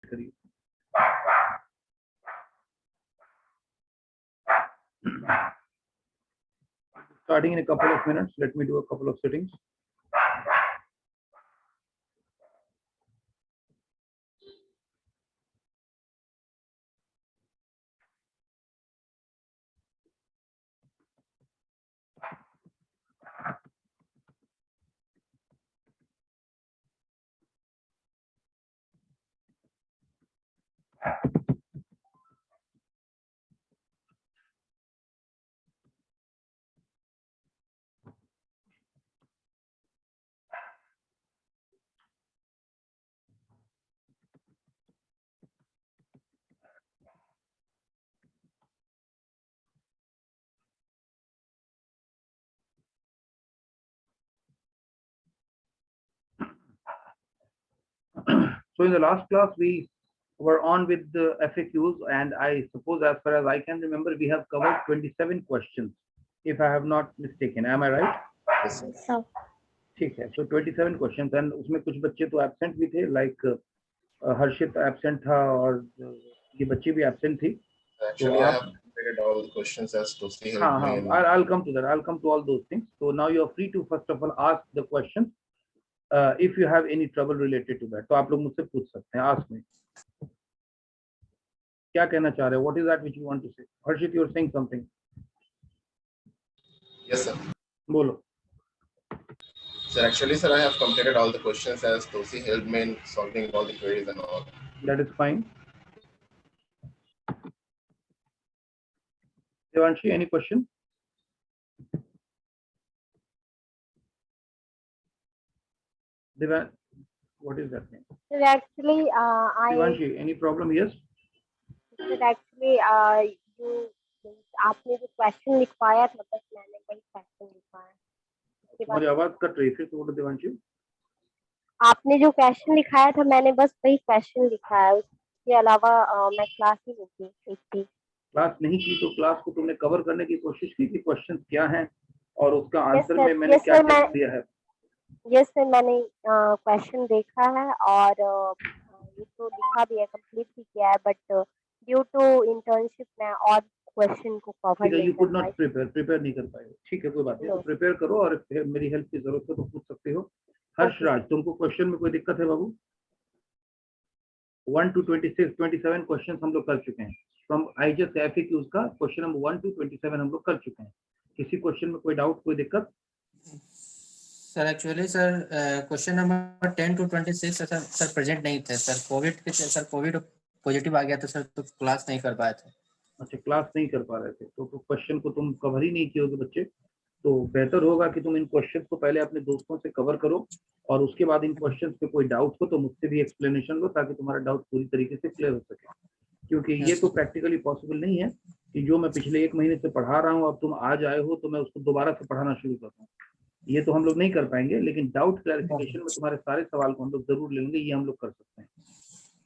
करिए। Starting in a couple of minutes, let me do a couple of settings. So in the last class, we were on with the FAQs, and I suppose, as far as I can remember, we have covered 27 questions, if I have not mistaken. Am I right? Yes, sir. ठीक है, so 27 questions, and उसमें कुछ बच्चे तो absent भी थे, like हर्षित absent था, और ये बच्ची भी absent थी. Actually, I have completed all the questions as to see. I'll come to that. I'll come to all those things. So now you are free to first of all ask the questions. If you have any trouble related to that, तो आप लोग मुझसे पूछ सकते हैं. Ask me. क्या कहना चाह रहे हो? What is that which you want to say? Harshit, you are saying something. Yes, sir. बोलो. Sir, actually, sir, I have completed all the questions as Tosi helped me in solving all the queries and all. That is fine. Devanshi, any question? Devan, what is that name? Sir, actually, Devanshi, any problem? Yes. Sir, actually, आपने जो question लिखवाया था, बस मैंने वही question लिखवाया. तुम्हारी आवाज कट रही है, फिर बोलो देवांशी. आपने जो क्वेश्चन लिखाया था, मैंने बस वही क्वेश्चन लिखा है. उसके अलावा मैं क्लास ही नहीं की. क्लास नहीं की तो क्लास को तुमने कवर करने की कोशिश की कि क्वेश्चंस क्या हैं और उसका आंसर में मैंने क्या दिया है? यस सर, मैंने क्वेश्चन देखा है और ये तो लिखा भी है, कंप्लीट भी किया है, बट ड्यू टू इंटर्नशिप में और क्वेश्चन को कवर नहीं कर पाए. प्रिपेयर नहीं कर पाए. ठीक है, कोई बात नहीं. तो प्रिपेयर करो, और मेरी हेल्प की जरूरत हो तो पूछ सकते हो. हर्षराज, तुमको क्वेश्चन में कोई दिक्कत है बाबू? 1 to 26, 27 क्वेश्चन हम लोग कर चुके हैं. फ्रॉम आईजेस एफएक्यूज का क्वेश्चन नंबर 1 to 27 हम लोग कर चुके हैं. किसी क्वेश्चन में कोई डाउट, कोई दिक्कत? Sir actually sir question number 10 to 26 sir present नहीं थे सर. कोविड पॉजिटिव आ गया था सर, तो क्लास नहीं कर पाए थे. अच्छा, क्लास नहीं कर पा रहे थे, तो क्वेश्चन को तुम कवर ही नहीं किए बच्चे. तो बेहतर होगा कि तुम इन क्वेश्चंस को पहले अपने दोस्तों से कवर करो, और उसके बाद इन क्वेश्चंस पे कोई डाउट हो तो मुझसे भी एक्सप्लेनेशन लो, ताकि तुम्हारा डाउट पूरी तरीके से क्लियर हो सके. क्योंकि ये तो प्रैक्टिकली पॉसिबल नहीं है कि जो मैं पिछले 1 महीने से पढ़ा रहा हूँ, अब तुम आज आए हो तो मैं उसको दोबारा से पढ़ाना शुरू कर दूँ. ये तो हम लोग नहीं कर पाएंगे, लेकिन डाउट क्लैरिफिकेशन में तुम्हारे सारे सवाल को हम लोग जरूर ले लेंगे. ये हम लोग कर सकते हैं.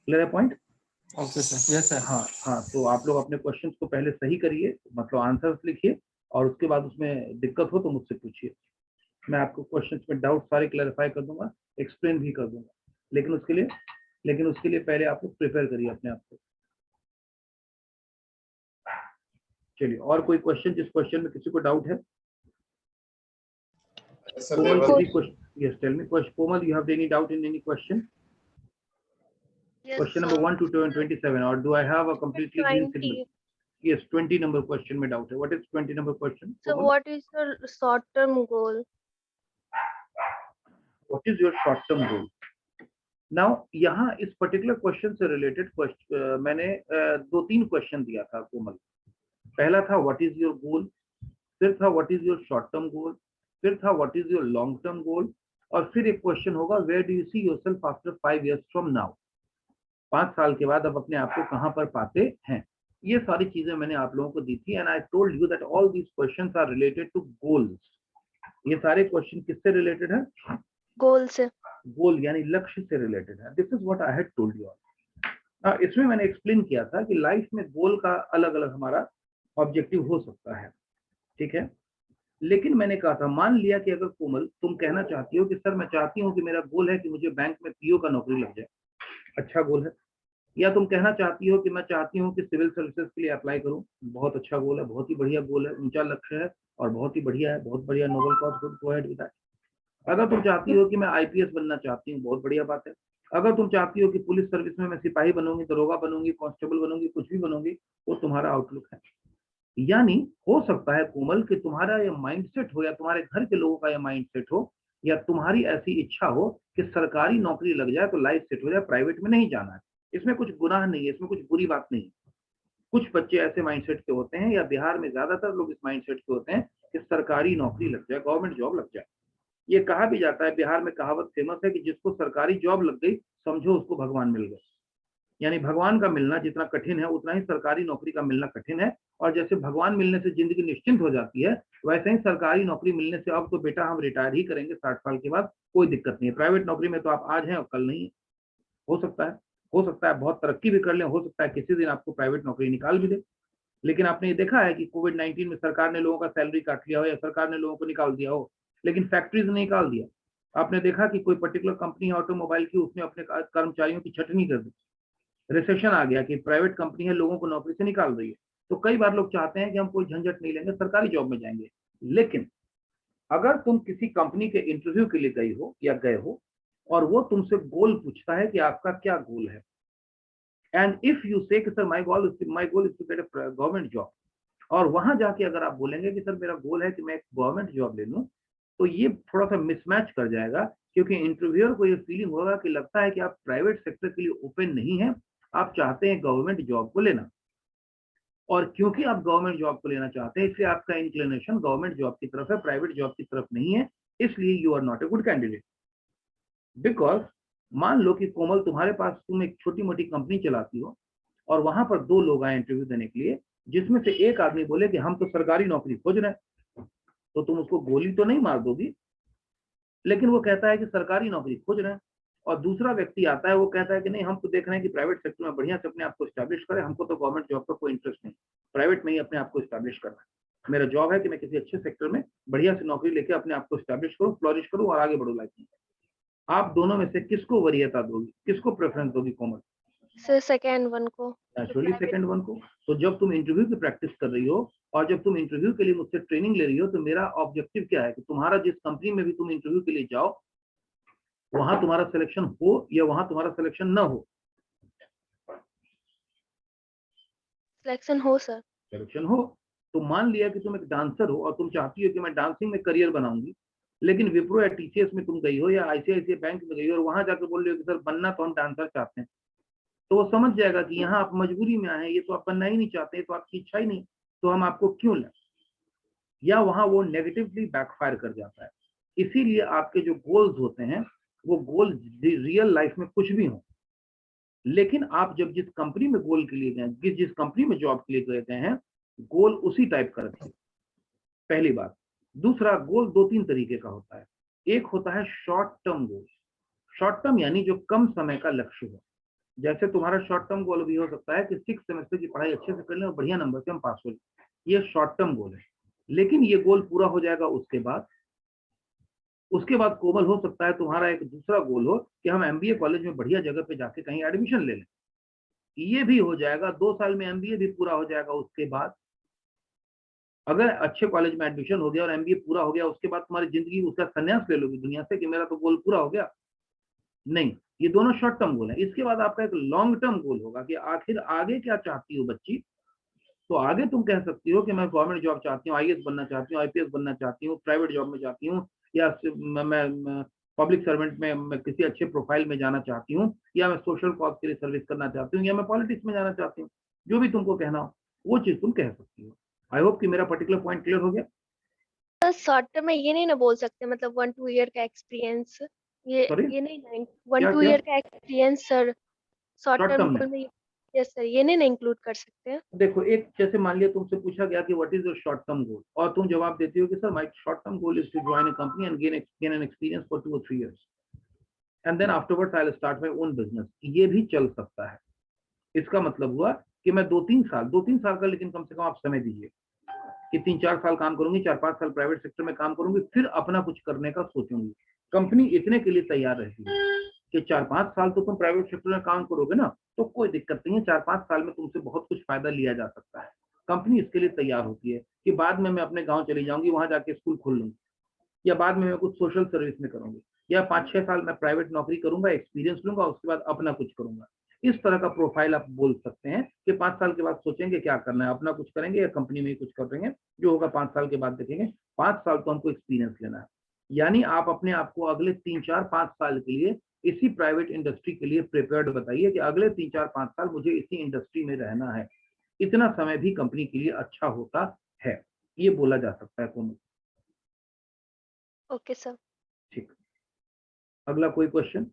क्लियर है point? Okay sir. Yes sir. हाँ, तो आप लोग अपने क्वेश्चंस को पहले सही करिए, मतलब आंसर्स लिखिए, और उसके बाद उसमें दिक्कत हो तो मुझसे पूछिए. मैं आपको क्वेश्चंस में डाउट सारे क्लैरिफाई कर दूंगा, एक्सप्लेन भी कर दूंगा. लेकिन उसके लिए पहले आप लोग प्रिपेयर करिए अपने आप को. चलिए, और कोई क्वेश्चन जिस क्वेश्चन में किसी को डाउट है? Yes, tell me. Komal, you have any doubt in any question? Yes, question number 1 to 27, or do I have a completely green signal? Yes, 20 number question में doubt है. What is 20 number question? So what is your short-term goal? What is your short-term goal? Now, यहाँ इस particular question से related मैंने 2-3 question दिया था कोमल. पहला था what is your goal, फिर था what is your short-term goal, फिर था what is your long-term goal, और फिर एक question होगा where do you see yourself after 5 years from now? 5 साल के बाद आप अपने आप को कहाँ पर पाते हैं? ये सारी चीजें मैंने आप लोगों को दी थी, and I told you that all these questions are related to goals. ये सारे क्वेश्चन किससे रिलेटेड है? गोल से. गोल यानी लक्ष्य से रिलेटेड है. This is what I had told you all. इसमें मैंने एक्सप्लेन किया था कि लाइफ में गोल का अलग अलग हमारा ऑब्जेक्टिव हो सकता है. ठीक है, लेकिन मैंने कहा था, मान लिया कि अगर कोमल तुम कहना चाहती हो कि सर मैं चाहती हूँ कि मेरा गोल है कि मुझे बैंक में पीओ का नौकरी लग जाए. अच्छा गोल है, या तुम कहना चाहती हो कि मैं चाहती हूँ कि सिविल सर्विसेज के लिए अप्लाई करूँ, बहुत अच्छा गोल है, बहुत ही बढ़िया गोल है, ऊंचा लक्ष्य है और बहुत ही बढ़िया है, बहुत बढ़िया, noble cause, good, go ahead with that. अगर तुम चाहती हो कि मैं आईपीएस बनना चाहती हूँ, बहुत बढ़िया बात है। अगर तुम चाहती हो कि पुलिस सर्विस में मैं सिपाही बनूंगी, दरोगा बनूंगी, कांस्टेबल बनूंगी, कुछ भी बनूंगी, वो तुम्हारा आउटलुक है। यानी हो सकता है कोमल कि तुम्हारा ये माइंडसेट हो या तुम्हारे घर के लोगों का ये माइंडसेट हो या तुम्हारी ऐसी इच्छा हो कि सरकारी नौकरी लग जाए तो लाइफ सेट हो जाए, प्राइवेट में नहीं जाना है। इसमें कुछ गुनाह नहीं है, इसमें कुछ बुरी बात नहीं है। कुछ बच्चे ऐसे माइंडसेट के होते हैं, या बिहार में ज्यादातर लोग इस माइंडसेट के होते हैं कि सरकारी नौकरी लग जाए, गवर्नमेंट जॉब लग जाए। ये कहा भी जाता है, बिहार में कहावत फेमस है कि जिसको सरकारी जॉब लग गई समझो उसको भगवान मिल गए। यानी भगवान का मिलना जितना कठिन है उतना ही सरकारी नौकरी का मिलना कठिन है। और जैसे भगवान मिलने से जिंदगी निश्चिंत हो जाती है, वैसे ही सरकारी नौकरी मिलने से अब तो बेटा हम रिटायर ही करेंगे 60 साल के बाद, कोई दिक्कत नहीं है। प्राइवेट नौकरी में तो आप आज हैं और कल नहीं है। हो सकता है, हो सकता है बहुत तरक्की भी कर लें, हो सकता है किसी दिन आपको प्राइवेट नौकरी निकाल भी दे। लेकिन आपने ये देखा है कि कोविड-19 में सरकार ने लोगों का सैलरी काट लिया हो या सरकार ने लोगों को निकाल दिया हो, लेकिन फैक्ट्रीज ने निकाल दिया। आपने देखा कि कोई पर्टिकुलर कंपनी है ऑटोमोबाइल की, उसने अपने कर्मचारियों की छटनी कर दी, रिसेशन आ गया कि प्राइवेट कंपनी है, लोगों को नौकरी से निकाल रही है। तो कई बार लोग चाहते हैं कि हम कोई झंझट नहीं लेंगे, सरकारी जॉब में जाएंगे। लेकिन अगर तुम किसी कंपनी के इंटरव्यू के लिए गई हो या गए हो और वो तुमसे गोल पूछता है कि आपका क्या गोल है, एंड इफ यू से कि sir my goal is to get a government job, और वहां जाके अगर आप बोलेंगे कि सर मेरा गोल है कि मैं एक गवर्नमेंट जॉब ले लूं, तो ये थोड़ा सा मिसमैच कर जाएगा। क्योंकि इंटरव्यूअर को ये फीलिंग होगा कि लगता है कि आप प्राइवेट सेक्टर के लिए ओपन नहीं है, आप चाहते हैं गवर्नमेंट जॉब को लेना। और क्योंकि आप गवर्नमेंट जॉब को लेना चाहते हैं, इसलिए आपका इंक्लिनेशन गवर्नमेंट जॉब की तरफ है, प्राइवेट जॉब की तरफ नहीं है, इसलिए you are not a good candidate. Because मान लो कि कोमल तुम्हारे पास, तुम एक छोटी मोटी कंपनी चलाती हो और वहां पर दो लोग आए इंटरव्यू देने के लिए, जिसमें से एक आदमी बोले कि हम तो सरकारी नौकरी खोज रहे हैं, तो तुम उसको गोली तो नहीं मार दोगी, लेकिन वो कहता है कि सरकारी नौकरी खोज रहे हैं। और दूसरा व्यक्ति आता है, वो कहता है कि नहीं, हम तो देख रहे हैं कि प्राइवेट सेक्टर में बढ़िया से अपने आप को स्टैब्लिश करें, हमको तो गवर्नमेंट जॉब का कोई इंटरेस्ट नहीं, प्राइवेट में ही अपने आप को स्टैब्लिश करना है। मेरा जॉब है कि मैं किसी अच्छे सेक्टर में बढ़िया से नौकरी लेके अपने आप को स्टैब्लिश करूँ, फ्लॉरिश करूँ और आगे बढ़ू लाइफ में। आप दोनों में से किसको वरीयता दोगी, किसको प्रेफरेंस दोगी कोमल? सर सेकेंड वन को। नेचुरली सेकंड वन को। तो जब तुम इंटरव्यू की प्रैक्टिस कर रही हो और जब तुम इंटरव्यू के लिए मुझसे ट्रेनिंग ले रही हो, तो मेरा ऑब्जेक्टिव क्या है कि तुम्हारा जिस कंपनी में भी तुम इंटरव्यू के लिए जाओ, वहां तुम्हारा सिलेक्शन हो या वहां तुम्हारा सिलेक्शन ना हो। सिलेक्शन हो सर। सिलेक्शन हो। तो मान लिया कि तुम एक डांसर हो और तुम चाहती हो कि मैं डांसिंग में करियर बनाऊंगी, लेकिन विप्रो या टीसीएस में तुम गई हो या आईसीआईसीआई बैंक में गई हो और वहां जाकर बोल रही हो कि सर बनना तो हम डांसर चाहते हैं, तो वो समझ जाएगा कि यहाँ आप मजबूरी में आए हैं, ये तो आप बनना ही नहीं चाहते, तो आपकी इच्छा ही नहीं, तो हम आपको क्यों लें। या वहां वो नेगेटिवली बैकफायर कर जाता है। इसीलिए आपके जो गोल्स होते हैं, वो गोल रियल लाइफ में कुछ भी हो, लेकिन आप जब जिस कंपनी में गोल के लिए गए, जिस कंपनी में जॉब के लिए गए हैं, गोल उसी टाइप का रखिए, पहली बात। दूसरा, गोल दो तीन तरीके का होता है। एक होता है शॉर्ट टर्म गोल। शॉर्ट टर्म यानी जो कम समय का लक्ष्य हो। जैसे तुम्हारा शॉर्ट टर्म गोल भी हो सकता है कि 6 सेमेस्टर की पढ़ाई अच्छे से कर लें और बढ़िया नंबर से हम पास हो जाए, ये शॉर्ट टर्म गोल है। लेकिन ये गोल पूरा हो जाएगा उसके बाद कोमल हो सकता है तुम्हारा एक दूसरा गोल हो कि हम एमबीए कॉलेज में बढ़िया जगह पे जाके कहीं एडमिशन ले लें, ये भी हो जाएगा। 2 साल में एमबीए भी पूरा हो जाएगा। उसके बाद अगर अच्छे कॉलेज में एडमिशन हो गया और एमबीए पूरा हो गया, उसके बाद तुम्हारी जिंदगी उसका संन्यास ले लोगी दुनिया से कि मेरा तो गोल पूरा हो गया। नहीं, ये दोनों शॉर्ट टर्म गोल है। इसके बाद आपका एक लॉन्ग टर्म गोल होगा कि आखिर आगे क्या चाहती हो बच्ची। तो आगे तुम कह सकती हो कि मैं गवर्नमेंट जॉब चाहती हूँ, आईएएस बनना चाहती हूँ, आईपीएस बनना चाहती हूँ, प्राइवेट जॉब में चाहती हूँ, या मैं पब्लिक सर्वेंट में मैं किसी अच्छे प्रोफाइल में जाना चाहती हूँ, या मैं सोशल कॉज के लिए सर्विस करना चाहती हूँ, या मैं पॉलिटिक्स में जाना चाहती हूँ। जो भी तुमको कहना हो वो चीज तुम कह सकती हो। आई होप कि मेरा पर्टिकुलर पॉइंट क्लियर हो गया। सर शॉर्ट टर्म में ये नहीं ना बोल सकते, मतलब 1-2 ईयर का एक्सपीरियंस, सॉरी, ये नहीं ना, क्या 1-2 क्या ईयर का experience sir short short term term में? गोल में। यस सर, ये नहीं ना इंक्लूड कर सकते हैं। देखो, एक जैसे मान लिया तुमसे पूछा गया कि what is your short term goal, और तुम जवाब देती हो कि sir my short term goal is to join a company and gain an experience for 2 or 3 years and then afterwards I will start my own business. ये भी चल सकता है। इसका मतलब हुआ कि मैं 2-3 साल का, लेकिन कम से कम आप समय दीजिए कि 3-4 साल काम करूंगी, 4-5 साल प्राइवेट सेक्टर में काम करूंगी, फिर अपना कुछ करने का सोचूंगी। कंपनी इतने के लिए तैयार रहती है। कि 4-5 साल तो तुम प्राइवेट सेक्टर में काम करोगे ना, तो कोई दिक्कत नहीं है, 4-5 साल में तुमसे बहुत कुछ फायदा लिया जा सकता है। कंपनी इसके लिए तैयार होती है कि बाद में मैं अपने गांव चली जाऊंगी, वहां जाके स्कूल खोल लूंगी, या बाद में मैं कुछ सोशल सर्विस में करूंगी, या 5-6 साल मैं प्राइवेट नौकरी करूंगा, एक्सपीरियंस लूंगा, उसके बाद अपना कुछ करूंगा। इस तरह का प्रोफाइल आप बोल सकते हैं कि 5 साल के बाद सोचेंगे क्या करना है, अपना कुछ करेंगे या कंपनी में ही कुछ करेंगे, जो होगा 5 साल के बाद देखेंगे। 5 साल तो हमको एक्सपीरियंस लेना है, यानी आप अपने आप को अगले 3-4-5 साल के लिए इसी प्राइवेट इंडस्ट्री के लिए प्रिपेयर्ड बताइए कि अगले 3-4-5 साल मुझे इसी इंडस्ट्री में रहना है। इतना समय भी कंपनी के लिए अच्छा होता है, ये बोला जा सकता है कोमल। Okay sir. ठीक, अगला कोई क्वेश्चन?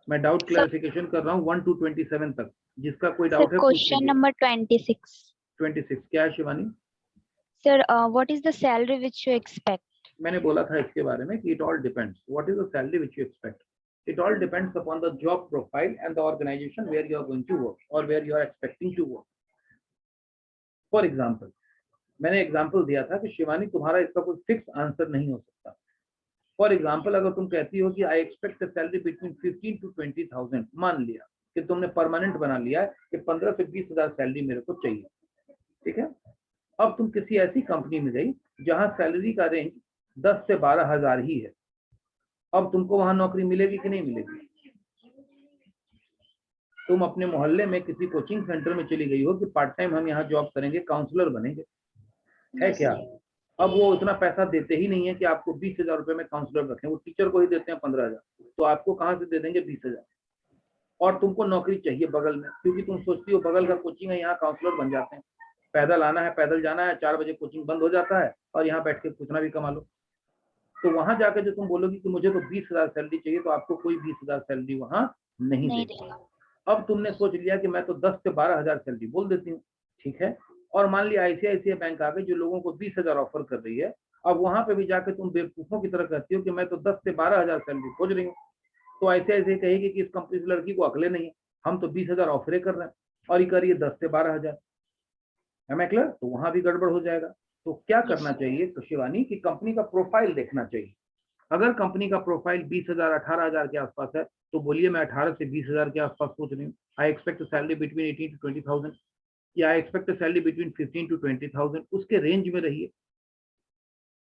मैं डाउट क्लैरिफिकेशन कर रहा हूँ 1 to 27 तक, जिसका कोई डाउट है क्वेश्चन नंबर 26 क्या है Shivani? Sir, what is the salary which you expect? मैंने बोला था इसके बारे में कि it all depends, what is the salary which you expect, it all depends upon the job profile and the organisation where you are going to work और where you are expecting to work. For example, मैंने example दिया था कि शिवानी तुम्हारा इसका कोई fix answer नहीं हो सकता। फॉर एग्जाम्पल, अगर तुम कहती हो कि I expect salary between 15 to 20,000, मान लिया कि तुमने परमानेंट बना लिया है कि 15 से 20,000 सैलरी मेरे को चाहिए, ठीक है। अब तुम किसी ऐसी कंपनी में गई जहां सैलरी का रेंज 10 से 12,000 ही है, अब तुमको वहां नौकरी मिलेगी कि नहीं मिलेगी? तुम अपने मोहल्ले में किसी कोचिंग सेंटर में चली गई हो कि पार्ट टाइम हम यहाँ जॉब करेंगे, काउंसलर बनेंगे, है क्या? अब वो इतना पैसा देते ही नहीं है कि आपको 20,000 रुपए में काउंसलर रखें, वो टीचर को ही देते हैं 15,000, तो आपको कहाँ से दे देंगे 20,000? और तुमको नौकरी चाहिए बगल में, क्योंकि तुम सोचती हो बगल का कोचिंग है, यहाँ काउंसलर बन जाते हैं, पैदल आना है, पैदल जाना है, 4 बजे कोचिंग बंद हो जाता है और यहाँ बैठ के कितना भी कमा लो। तो वहां जाकर जो तुम बोलोगी कि मुझे तो 20,000 सैलरी चाहिए, तो आपको कोई 20,000 सैलरी वहां नहीं देगा। अब तुमने सोच लिया कि मैं तो 10 से 12,000 सैलरी बोल देती हूँ, ठीक है। और मान लिया आईसीआईसीआई बैंक आ गई जो लोगों को 20,000 ऑफर कर रही है, अब वहां पे भी जाकर तुम बेवकूफों की तरह कहती हो कि मैं तो 10 से 12,000 सैलरी खोज रही हूँ, तो आईसीआईसीआई कहेगी कि इस कंपनी की लड़की को अकले नहीं है, हम तो 20,000 ऑफर कर रहे हैं और ये करिए 10 से 12,000, है मैं क्लियर? तो वहां भी गड़बड़ हो जाएगा। तो क्या करना चाहिए तो शिवानी की कंपनी का प्रोफाइल देखना चाहिए। अगर कंपनी का प्रोफाइल 20,000 18,000 के आसपास है तो बोलिए मैं 18 से 20,000 के आसपास सोच रही हूँ, I expect salary between 18 to 20,000 या I expect salary between 15 to 20,000, उसके रेंज में रहिए।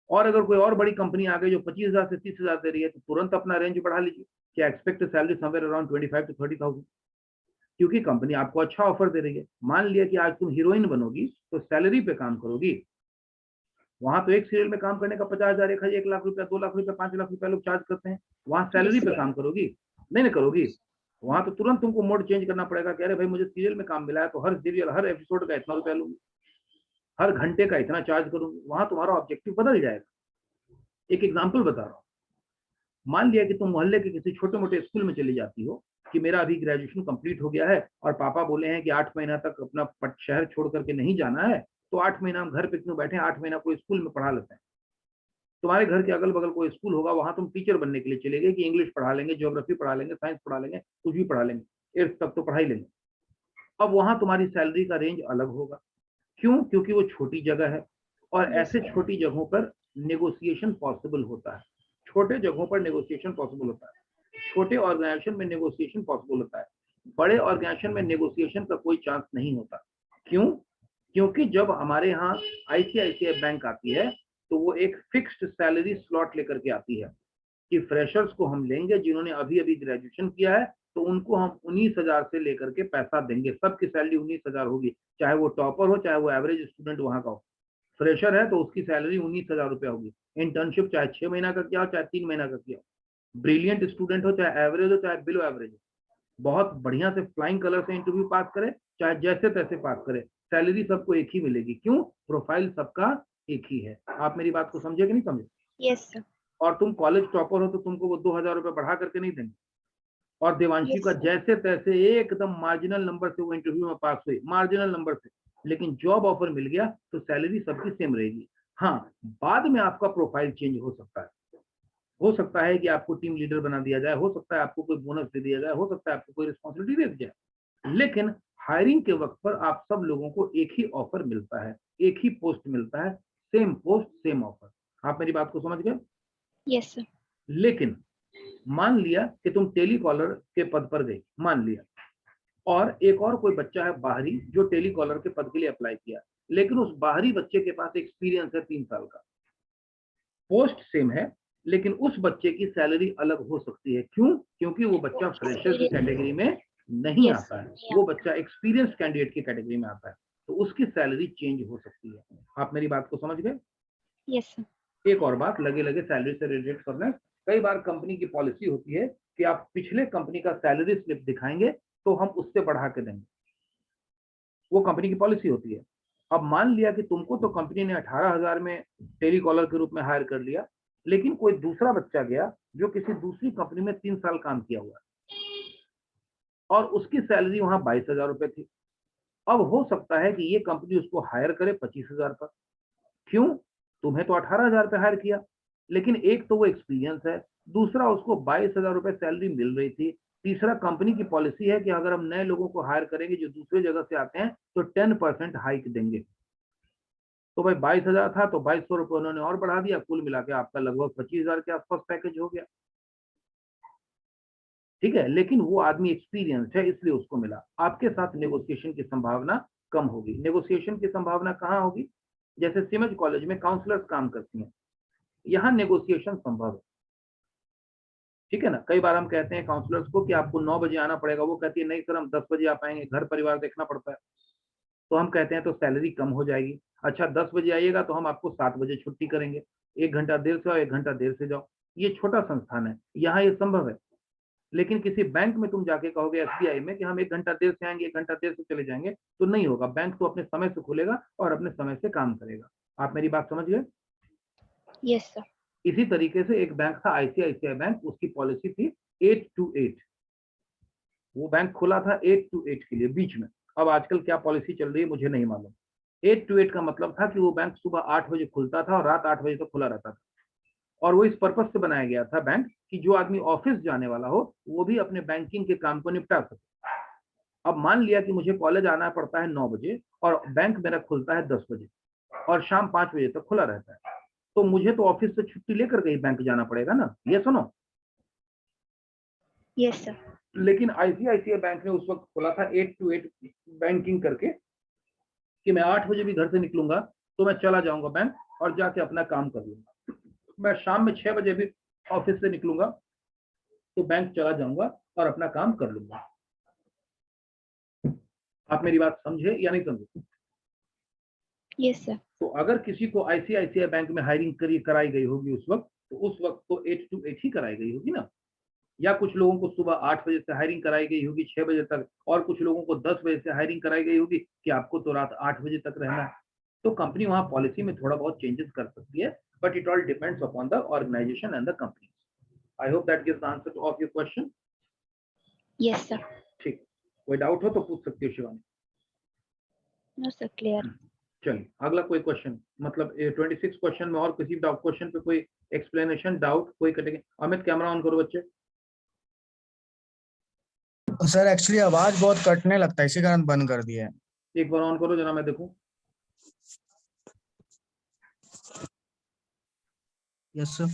और अगर कोई और बड़ी कंपनी आ गई जो 25,000 से 30,000 दे रही है तो तुरंत अपना रेंज बढ़ा लीजिए कि expect salary somewhere around 25 to 30,000, क्योंकि कंपनी आपको अच्छा ऑफर दे रही है। मान लिया कि आज तुम हीरोइन बनोगी तो सैलरी पे काम करोगी, वहां तो एक सीरियल में काम करने का 50,000, 1 लाख रुपया, 2 लाख रुपया, 5 लाख रुपया लोग चार्ज करते हैं, वहां सैलरी पे काम करोगी? नहीं ना करोगी, वहां तो तुरंत तुमको मोड चेंज करना पड़ेगा कि अरे भाई मुझे सीरियल में काम मिला है तो हर सीरियल हर एपिसोड का इतना रुपया लूंगी, हर घंटे का इतना चार्ज करूंगी, वहां तुम्हारा ऑब्जेक्टिव बदल जाएगा। एक एग्जाम्पल बता रहा हूँ, मान लिया कि तुम मोहल्ले के किसी छोटे मोटे स्कूल में चली जाती हो कि मेरा अभी ग्रेजुएशन कंप्लीट हो गया है और पापा बोले हैं कि 8 महीना तक अपना शहर छोड़ करके नहीं जाना है, तो 8 महीना हम घर पे क्यों बैठे, 8 महीना कोई स्कूल में पढ़ा लेते हैं। तुम्हारे घर के अगल बगल कोई स्कूल होगा, वहां तुम टीचर बनने के लिए चले गए कि इंग्लिश पढ़ा लेंगे, ज्योग्राफी पढ़ा लेंगे, साइंस पढ़ा लेंगे, कुछ भी पढ़ा लेंगे, 8th तक तो पढ़ा ही लेंगे। अब वहां तुम्हारी सैलरी का रेंज अलग होगा, क्यों? क्योंकि वो छोटी जगह है और ऐसे छोटी जगहों पर नेगोशिएशन पॉसिबल होता है, छोटे जगहों पर नेगोशिएशन पॉसिबल होता है, छोटे ऑर्गेनाइजेशन में नेगोशिएशन पॉसिबल होता है, बड़े ऑर्गेनाइजेशन में नेगोशिएशन का कोई चांस नहीं होता। क्यों? क्योंकि जब हमारे यहाँ आईसीआईसीआई बैंक आती है तो वो एक फिक्स्ड सैलरी स्लॉट लेकर के आती है कि फ्रेशर्स को हम लेंगे जिन्होंने अभी अभी ग्रेजुएशन किया है, तो उनको हम 19,000 से लेकर के पैसा देंगे, सबकी सैलरी 19,000 होगी, चाहे वो टॉपर हो चाहे वो एवरेज स्टूडेंट वहां का हो। फ्रेशर है तो उसकी सैलरी 19,000 रुपया होगी, इंटर्नशिप चाहे 6 महीना का किया हो चाहे 3 महीना का किया हो, ब्रिलियंट स्टूडेंट हो चाहे एवरेज हो चाहे बिलो एवरेज हो, बहुत बढ़िया से फ्लाइंग कलर से इंटरव्यू पास करे चाहे जैसे तैसे पास करे, सैलरी सबको एक ही मिलेगी। क्यों? प्रोफाइल सबका एक ही है। आप मेरी बात को समझे कि नहीं समझे? Yes sir. और तुम कॉलेज टॉपर हो तो तुमको वो 2,000 रुपये बढ़ा करके नहीं देंगे। और देवांशी का जैसे तैसे एकदम मार्जिनल नंबर से वो इंटरव्यू में पास हुई, मार्जिनल नंबर से, लेकिन जॉब ऑफर मिल गया तो सैलरी सबकी सेम रहेगी। हाँ, बाद में आपका प्रोफाइल चेंज हो सकता है, हो सकता है कि आपको टीम लीडर बना दिया जाए, हो सकता है आपको कोई बोनस दे दिया जाए, हो सकता है आपको कोई रिस्पॉन्सिबिलिटी दे दी जाए, लेकिन हायरिंग के वक्त पर आप सब लोगों को एक ही ऑफर मिलता है, एक ही पोस्ट मिलता है, सेम पोस्ट सेम ऑफर। आप मेरी बात को समझ गए? Yes sir. लेकिन मान लिया कि तुम टेलीकॉलर के पद पर गए, मान लिया, और एक और कोई बच्चा है बाहरी जो टेलीकॉलर के पद के लिए अप्लाई किया, लेकिन उस बाहरी बच्चे के पास एक्सपीरियंस है 3 साल का, पोस्ट सेम है, लेकिन उस बच्चे की सैलरी अलग हो सकती है। क्यों? क्योंकि वो बच्चा फ्रेशर की कैटेगरी में नहीं आता है, वो बच्चा एक्सपीरियंस कैंडिडेट की कैटेगरी में आता है, तो उसकी सैलरी चेंज हो सकती है। आप मेरी बात को समझ गए? Yes, sir. एक और बात, लगे लगे सैलरी से रिलेटेड करना है। कई बार कंपनी की पॉलिसी होती है कि आप पिछले कंपनी का सैलरी स्लिप दिखाएंगे तो हम उससे बढ़ा के देंगे, वो कंपनी की पॉलिसी होती है। अब मान लिया कि तुमको तो कंपनी ने 18,000 में टेलीकॉलर के रूप में हायर कर लिया, लेकिन कोई दूसरा बच्चा गया जो किसी दूसरी कंपनी में 3 साल काम किया हुआ है और उसकी सैलरी वहां 22,000 रुपए थी। अब हो सकता है कि ये कंपनी उसको हायर करे 25,000 पर। क्यों? तुम्हें तो 18,000 पे हायर किया, लेकिन एक तो वो एक्सपीरियंस है, दूसरा उसको 22,000 रुपए सैलरी मिल रही थी, तीसरा कंपनी की पॉलिसी है कि अगर हम नए लोगों को हायर करेंगे जो दूसरी जगह से आते हैं तो 10% हाइक देंगे। तो भाई 22,000 था तो 2,200 रुपए उन्होंने और बढ़ा दिया, कुल मिला के आपका लगभग 25,000 के आसपास पैकेज हो गया। ठीक है, लेकिन वो आदमी एक्सपीरियंस है इसलिए उसको मिला। आपके साथ नेगोशिएशन की संभावना कम होगी। नेगोशिएशन की संभावना कहाँ होगी? जैसे सिमज कॉलेज में काउंसलर्स काम करती हैं, यहाँ नेगोशिएशन संभव है। ठीक है ना? कई बार हम कहते हैं काउंसलर्स को कि आपको 9 बजे आना पड़ेगा, वो कहती है नहीं सर हम 10 बजे आ पाएंगे, घर परिवार देखना पड़ता है। तो हम कहते हैं तो सैलरी कम हो जाएगी। अच्छा 10 बजे आइएगा तो हम आपको 7 बजे छुट्टी करेंगे, 1 घंटा देर से आओ 1 घंटा देर से जाओ। ये छोटा संस्थान है, यहाँ ये संभव है। लेकिन किसी बैंक में तुम जाके कहोगे एसबीआई में कि हम 1 घंटा देर से आएंगे 1 घंटा देर से चले जाएंगे, तो नहीं होगा। बैंक तो अपने समय से खुलेगा और अपने समय से काम करेगा। आप मेरी बात समझ गए? Yes, sir. इसी तरीके से एक बैंक था आईसीआईसीआई बैंक, उसकी पॉलिसी थी 8 to 8। वो बैंक खुला था 8 to 8 के लिए बीच में। अब आजकल क्या पॉलिसी चल रही है मुझे नहीं मालूम। 8 to 8 का मतलब था कि वो बैंक सुबह 8 बजे खुलता था और रात 8 बजे तक खुला रहता था, और वो इस पर्पज से बनाया गया था बैंक कि जो आदमी ऑफिस जाने वाला हो वो भी अपने बैंकिंग के काम को निपटा सके। अब मान लिया कि मुझे कॉलेज आना पड़ता है 9 बजे और बैंक मेरा खुलता है 10 बजे और शाम 5 बजे तक खुला रहता है, तो मुझे तो ऑफिस से छुट्टी लेकर के ही बैंक जाना पड़ेगा ना। ये सुनो। Yes, sir. लेकिन आईसीआईसीआई बैंक ने उस वक्त खोला था 8 to 8 बैंकिंग करके कि मैं 8 बजे भी घर से निकलूंगा तो मैं चला जाऊंगा बैंक और जाके अपना काम कर लूंगा। मैं शाम में 6 बजे भी ऑफिस से निकलूंगा तो बैंक चला जाऊंगा और अपना काम कर लूंगा। आप मेरी बात समझे या नहीं समझे? Yes, sir. तो अगर किसी को आईसीआईसीआई बैंक में हायरिंग कराई गई होगी उस वक्त, तो उस वक्त तो 8 to 8 ही कराई गई होगी ना। या कुछ लोगों को सुबह 8 बजे से हायरिंग कराई गई होगी 6 बजे तक, और कुछ लोगों को 10 बजे से हायरिंग कराई गई होगी कि आपको तो रात 8 बजे तक रहना है। तो कंपनी वहां पॉलिसी में थोड़ा बहुत चेंजेस कर सकती है, but it all depends upon the organization and the company. I hope that gives the answer of your question. Yes, sir. ठीक, कोई डाउट हो तो पूछ सकते हो शिवानी। No, sir. Clear. चलिए अगला कोई क्वेश्चन, मतलब 26 क्वेश्चन में और किसी डाउट क्वेश्चन पे कोई एक्सप्लेनेशन डाउट कोई कटेंगे? अमित कैमरा ऑन करो बच्चे। सर एक्चुअली आवाज बहुत कटने लगता है, इसी कारण बंद कर दिया है। एक बार ऑन करो जरा मैं देखूं। Yes sir.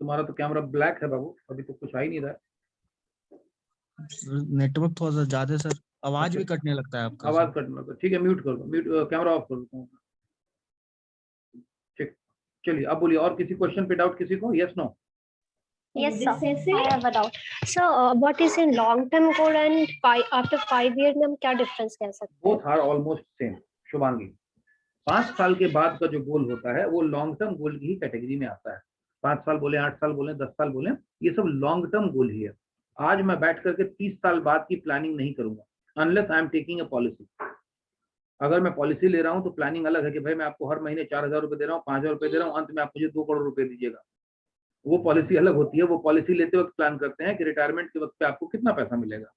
तुम्हारा तो कैमरा ब्लैक है बाबू, अभी तो कुछ आ ही नहीं रहा है। नेटवर्क थोड़ा सा ज्यादा सर, आवाज अच्छा। भी कटने लगता है आपका। आवाज कटने लगा, ठीक है म्यूट कर दो, म्यूट कैमरा ऑफ कर देता हूँ। ठीक, चलिए अब बोलिए और किसी क्वेश्चन पे डाउट किसी को? Yes no? Yes, sir. I have a doubt. So, what is in long-term goal and after 5 years में हम क्या difference कह सकते हैं? Both are almost same Shubhangi. 5 साल के बाद का जो गोल होता है वो लॉन्ग टर्म गोल की ही कैटेगरी में आता है। 5 साल बोले, 8 साल बोले, 10 साल बोले, ये सब लॉन्ग टर्म गोल ही है। आज मैं बैठ करके 30 साल बाद की प्लानिंग नहीं करूंगा unless I am taking a policy. अगर मैं पॉलिसी ले रहा हूं तो प्लानिंग अलग है कि भाई मैं आपको हर महीने 4,000 रुपए दे रहा हूँ, 5,000 रुपए दे रहा हूँ, अंत में आप मुझे 2 करोड़ रुपए दीजिएगा। वो पॉलिसी अलग होती है। वो पॉलिसी लेते वक्त प्लान करते हैं कि रिटायरमेंट के वक्त पे आपको कितना पैसा मिलेगा।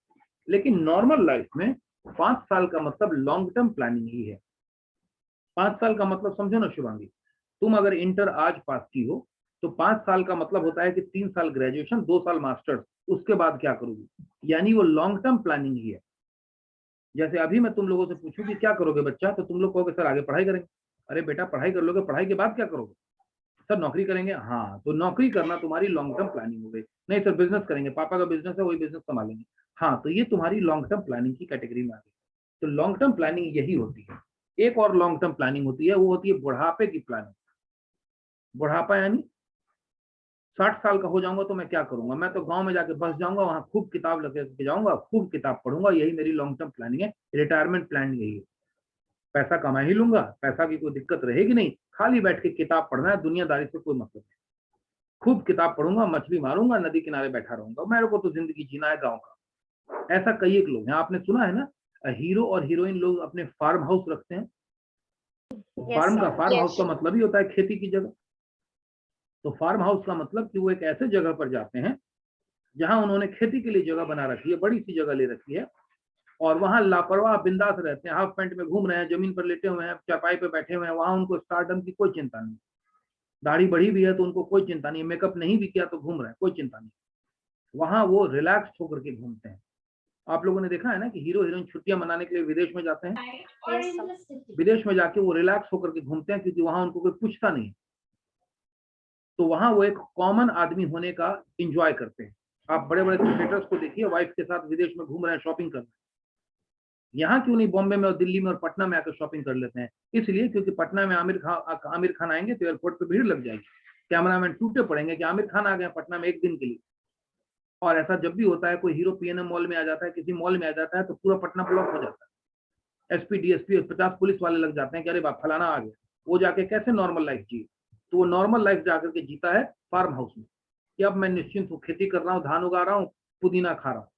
लेकिन नॉर्मल लाइफ में 5 साल का मतलब लॉन्ग टर्म प्लानिंग ही है। 5 साल का मतलब समझो ना शुभांगी, तुम अगर इंटर आज पास की हो तो 5 साल का मतलब होता है कि 3 साल ग्रेजुएशन, 2 साल मास्टर्स, उसके बाद क्या करोगे, यानी वो लॉन्ग टर्म प्लानिंग ही है। जैसे अभी मैं तुम लोगों से पूछूं कि क्या करोगे बच्चा, तो तुम लोग कहोगे सर आगे पढ़ाई करेंगे। अरे बेटा पढ़ाई कर लोगे, पढ़ाई के बाद क्या करोगे? सर नौकरी करेंगे, हाँ तो नौकरी करना तुम्हारी लॉन्ग टर्म प्लानिंग हो गई। नहीं सर बिजनेस करेंगे, पापा का बिजनेस है वही बिजनेस संभालेंगे, हाँ तो ये तुम्हारी लॉन्ग टर्म प्लानिंग की कैटेगरी में आ गई। तो लॉन्ग टर्म प्लानिंग यही होती है। एक और लॉन्ग टर्म प्लानिंग होती है, वो होती है बुढ़ापे की प्लानिंग। बुढ़ापा यानी 60 साल का हो जाऊंगा तो मैं क्या करूंगा, मैं तो गांव में जाके बस जाऊंगा, वहां खूब किताब लेके जाऊंगा, खूब किताब पढ़ूंगा, यही मेरी लॉन्ग टर्म प्लानिंग है। रिटायरमेंट प्लान यही है, पैसा कमा ही लूंगा, पैसा की कोई दिक्कत रहेगी नहीं, खाली बैठ के किताब पढ़ना है, दुनियादारी से कोई मतलब नहीं। खूब किताब पढ़ूंगा, मछली मारूंगा, नदी किनारे बैठा रहूंगा, मेरे को तो जिंदगी जीना है गाँव का। ऐसा कई एक लोग हैं, आपने सुना है ना, हीरो और हीरोइन लोग अपने फार्म हाउस रखते हैं। फार्म हाउस का मतलब ही होता है खेती की जगह। तो फार्म हाउस का मतलब कि वो एक ऐसे जगह पर जाते हैं जहां उन्होंने खेती के लिए जगह बना रखी है, बड़ी सी जगह ले रखी है, और वहां लापरवाह बिंदास रहते हैं, हाफ पैंट में घूम रहे हैं, जमीन पर लेटे हुए हैं, चारपाई पे बैठे हुए हैं, वहां उनको स्टारडम की कोई चिंता नहीं। दाढ़ी बढ़ी भी है तो उनको कोई चिंता नहीं, मेकअप नहीं भी किया तो घूम रहे हैं, कोई चिंता नहीं। वहां वो रिलैक्स होकर के घूमते हैं। आप लोगों ने देखा है ना कि हीरो हीरोइन छुट्टियां मनाने के लिए विदेश में जाते हैं, विदेश में जाके वो रिलैक्स होकर के घूमते हैं, क्योंकि वहां उनको कोई पूछता नहीं। तो वहां वो एक कॉमन आदमी होने का इंजॉय करते हैं। आप बड़े बड़े क्रिकेटर्स को देखिए, वाइफ के साथ विदेश में घूम रहे हैं, शॉपिंग कर रहे हैं। यहाँ क्यों नहीं बॉम्बे में और दिल्ली में और पटना में आकर शॉपिंग कर लेते हैं? इसलिए क्योंकि पटना में आमिर खान आएंगे तो एयरपोर्ट पे भीड़ लग जाएगी, कैमरामैन टूटे पड़ेंगे कि आमिर खान आ गए पटना में एक दिन के लिए। और ऐसा जब भी होता है, कोई हीरो पीएनएम मॉल में आ जाता है, किसी मॉल में आ जाता है, तो पूरा पटना ब्लॉक हो जाता है। एसपी डीएसपी 50 पुलिस वाले लग जाते हैं कि अरे बाप फलाना आ गया। वो जाके कैसे नॉर्मल लाइफ जिए? तो वो नॉर्मल लाइफ जाकर के जीता है फार्म हाउस में, कि अब मैं निश्चिंत हूँ, खेती कर रहा हूँ, धान उगा रहा हूँ, पुदीना खा रहा हूँ।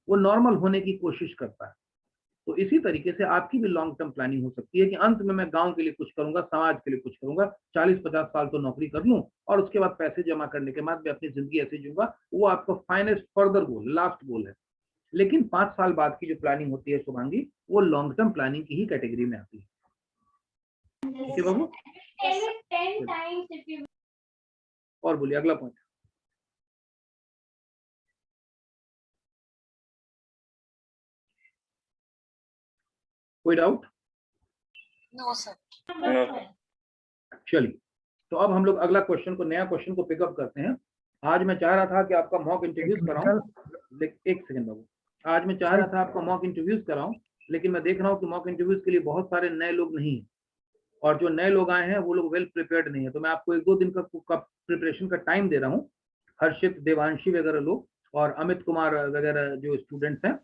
वो नॉर्मल होने की कोशिश करता है। तो इसी तरीके से आपकी भी लॉन्ग टर्म प्लानिंग हो सकती है कि अंत में मैं गांव के लिए कुछ करूंगा, समाज के लिए कुछ करूंगा, 40-50 साल तो नौकरी कर लूं, और उसके बाद पैसे जमा करने के बाद मैं अपनी जिंदगी ऐसे जीऊंगा। वो आपका फाइनेस्ट फर्दर गोल, लास्ट गोल है। लेकिन 5 साल बाद की जो प्लानिंग होती है शुभांगी, वो लॉन्ग टर्म प्लानिंग की ही कैटेगरी में आती है। ठीक है बाबू, और बोलिए अगला पॉइंट। कोई डाउट? No sir. चलिए, तो अब हम लोग अगला क्वेश्चन को, नया क्वेश्चन को पिकअप करते हैं। आज मैं चाह रहा था कि आपका मॉक इंटरव्यूज कराऊं, एक सेकंड बाबू, आज मैं चाह रहा था आपका मॉक इंटरव्यूज कराऊं, लेकिन मैं देख रहा हूं कि मॉक इंटरव्यूज के लिए बहुत सारे नए लोग नहीं हैं, और जो नए लोग आए हैं वो लोग वेल प्रिपेयर्ड नहीं है। तो मैं आपको 1-2 दिन का प्रिपरेशन का टाइम दे रहा हूँ। हर्षित, देवांशी वगैरह लोग, और अमित कुमार वगैरह जो स्टूडेंट्स हैं,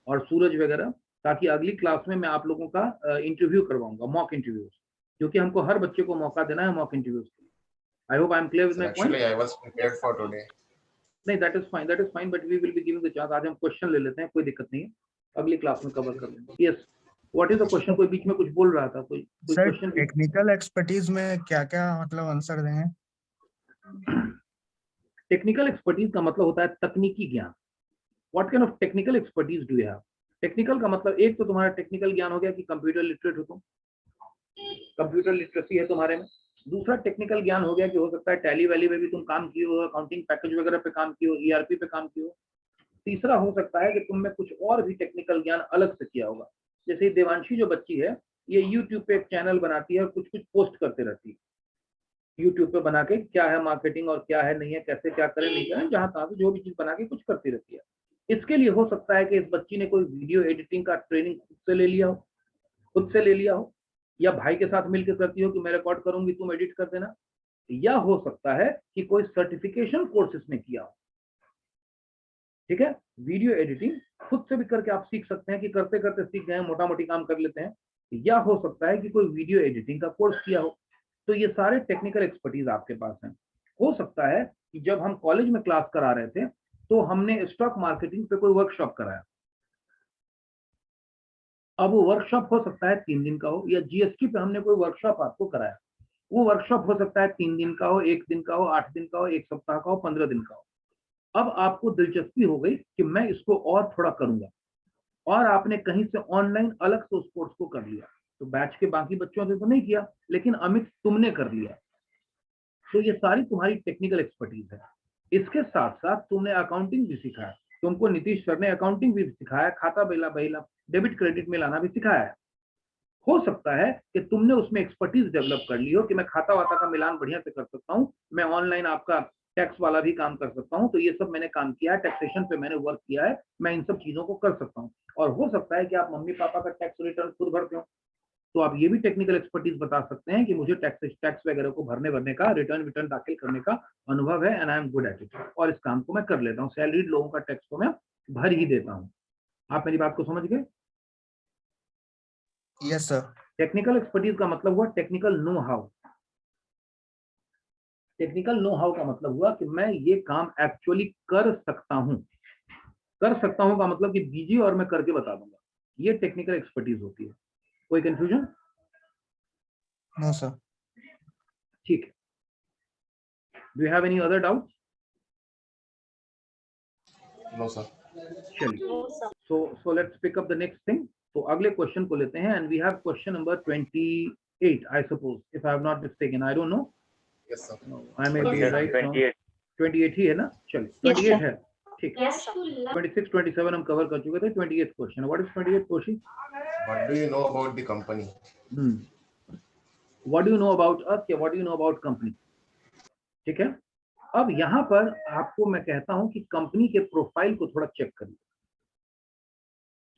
और सूरज वगैरह, ताकि अगली क्लास में मैं आप लोगों का इंटरव्यू करवाऊंगा, मॉक इंटरव्यूज, क्योंकि हमको हर बच्चे को मौका देना है मॉक इंटरव्यूज के लिए। I hope I am clear with my point. Actually, I was prepared for today. नहीं, that is fine, but we will be giving the chance. आज हम क्वेश्चन ले लेते हैं, कोई दिक्कत नहीं है, अगली क्लास में कवर कर लेंगे। Yes, what is the question? कोई बीच में कुछ बोल रहा था, कोई सर क्वेश्चन? टेक्निकल एक्सपर्टीज में क्या क्या मतलब आंसर देंगे? टेक्निकल एक्सपर्टीज का मतलब होता है तकनीकी ज्ञान। What kind of technical expertise do you have? Technical का मतलब, एक तो तुम्हारा टेक्निकल ज्ञान हो गया कि कंप्यूटर लिटरेट हो तुम, कंप्यूटर लिटरेसी है तुम्हारे में। दूसरा टेक्निकल ज्ञान हो गया कि हो सकता है टैली वैली में भी तुम काम किए हो, अकाउंटिंग पैकेज वगैरह पे काम किए हो, ईआरपी पे काम किए हो। तीसरा हो सकता है कि तुम में कुछ और भी टेक्निकल ज्ञान अलग से किया होगा। जैसे देवांशी जो बच्ची है, ये यूट्यूब पे एक चैनल बनाती है और कुछ कुछ पोस्ट करते रहती है यूट्यूब पे बना के, क्या है मार्केटिंग और क्या है नहीं है, कैसे क्या करें नहीं करें, जहां तहां से जो भी चीज बना के कुछ करती रहती है। इसके लिए हो सकता है कि इस बच्ची ने कोई वीडियो एडिटिंग का ट्रेनिंग खुद से ले लिया हो, या भाई के साथ मिलकर करती हो कि मैं रिकॉर्ड करूंगी तुम एडिट कर देना, या हो सकता है कि कोई सर्टिफिकेशन कोर्स इसने किया हो। ठीक है, वीडियो एडिटिंग खुद से भी करके आप सीख सकते हैं कि करते करते सीख गए, मोटा मोटी काम कर लेते हैं, या हो सकता है कि कोई वीडियो एडिटिंग का कोर्स किया हो। तो ये सारे टेक्निकल एक्सपर्टीज आपके पास हैं। हो सकता है कि जब हम कॉलेज में क्लास करा रहे थे तो हमने स्टॉक मार्केटिंग पे कोई वर्कशॉप कराया, अब वो वर्कशॉप हो सकता है 3 दिन का हो, या जीएसटी पे हमने कोई वर्कशॉप आपको कराया, वो वर्कशॉप हो सकता है 3 दिन का हो, 1 दिन का हो, 8 दिन का हो, 1 सप्ताह का हो, 15 दिन का हो। अब आपको दिलचस्पी हो गई कि मैं इसको और थोड़ा करूंगा, और आपने कहीं से ऑनलाइन अलग से उस कोर्स को कर लिया, तो बैच के बाकी बच्चों से तो नहीं किया, लेकिन अमित तुमने कर लिया। तो ये सारी तुम्हारी टेक्निकल एक्सपर्टीज है। इसके साथ साथ तुमने अकाउंटिंग भी सीखा है, तुमको नीतीश सर ने अकाउंटिंग भी सिखाया, खाता बहिला डेबिट क्रेडिट में लाना भी सिखाया है। हो सकता है कि तुमने उसमें एक्सपर्टीज डेवलप कर ली हो कि मैं खाता वाता का मिलान बढ़िया से कर सकता हूँ, मैं ऑनलाइन आपका टैक्स वाला भी काम कर सकता हूँ, तो ये सब मैंने काम किया है, टैक्सेशन पे मैंने वर्क किया है, मैं इन सब चीजों को कर सकता हूँ। और हो सकता है कि आप मम्मी पापा का टैक्स रिटर्न खुद भरते हो, तो आप ये भी टेक्निकल एक्सपर्टीज बता सकते हैं कि मुझे टैक्स वगैरह को भरने का, रिटर्न दाखिल करने का अनुभव है and I am good at it, और इस काम को मैं कर लेता हूँ, सैलरीड लोगों का टैक्स को मैं भर ही देता हूँ। आप मेरी बात को समझ गए? Yes sir. टेक्निकल एक्सपर्टीज का मतलब हुआ technical know how. Technical know how का मतलब हुआ कि मैं ये काम एक्चुअली कर सकता हूं। कर सकता हूं का मतलब कि बीजी और मैं करके बता दूंगा, ये टेक्निकल एक्सपर्टीज होती है। कोई कंफ्यूजन? No sir. ठीक है, do you have any other doubt? No, sir. चलिए, so let's pick up the next thing. तो अगले क्वेश्चन को लेते हैं and we have question number 28 I suppose, if I have not mistaken, I don't know, Yes, sir. I may be right. 28 ही है ना? चलिए, 28 है, ठीक है। 26 27 हम कवर कर चुके थे, 28 question. What is 28 question? What do you know about the company? What do you know about us या what do you know about company? ठीक है, अब यहाँ पर आपको मैं कहता हूं कि कंपनी के प्रोफाइल को थोड़ा चेक करिए।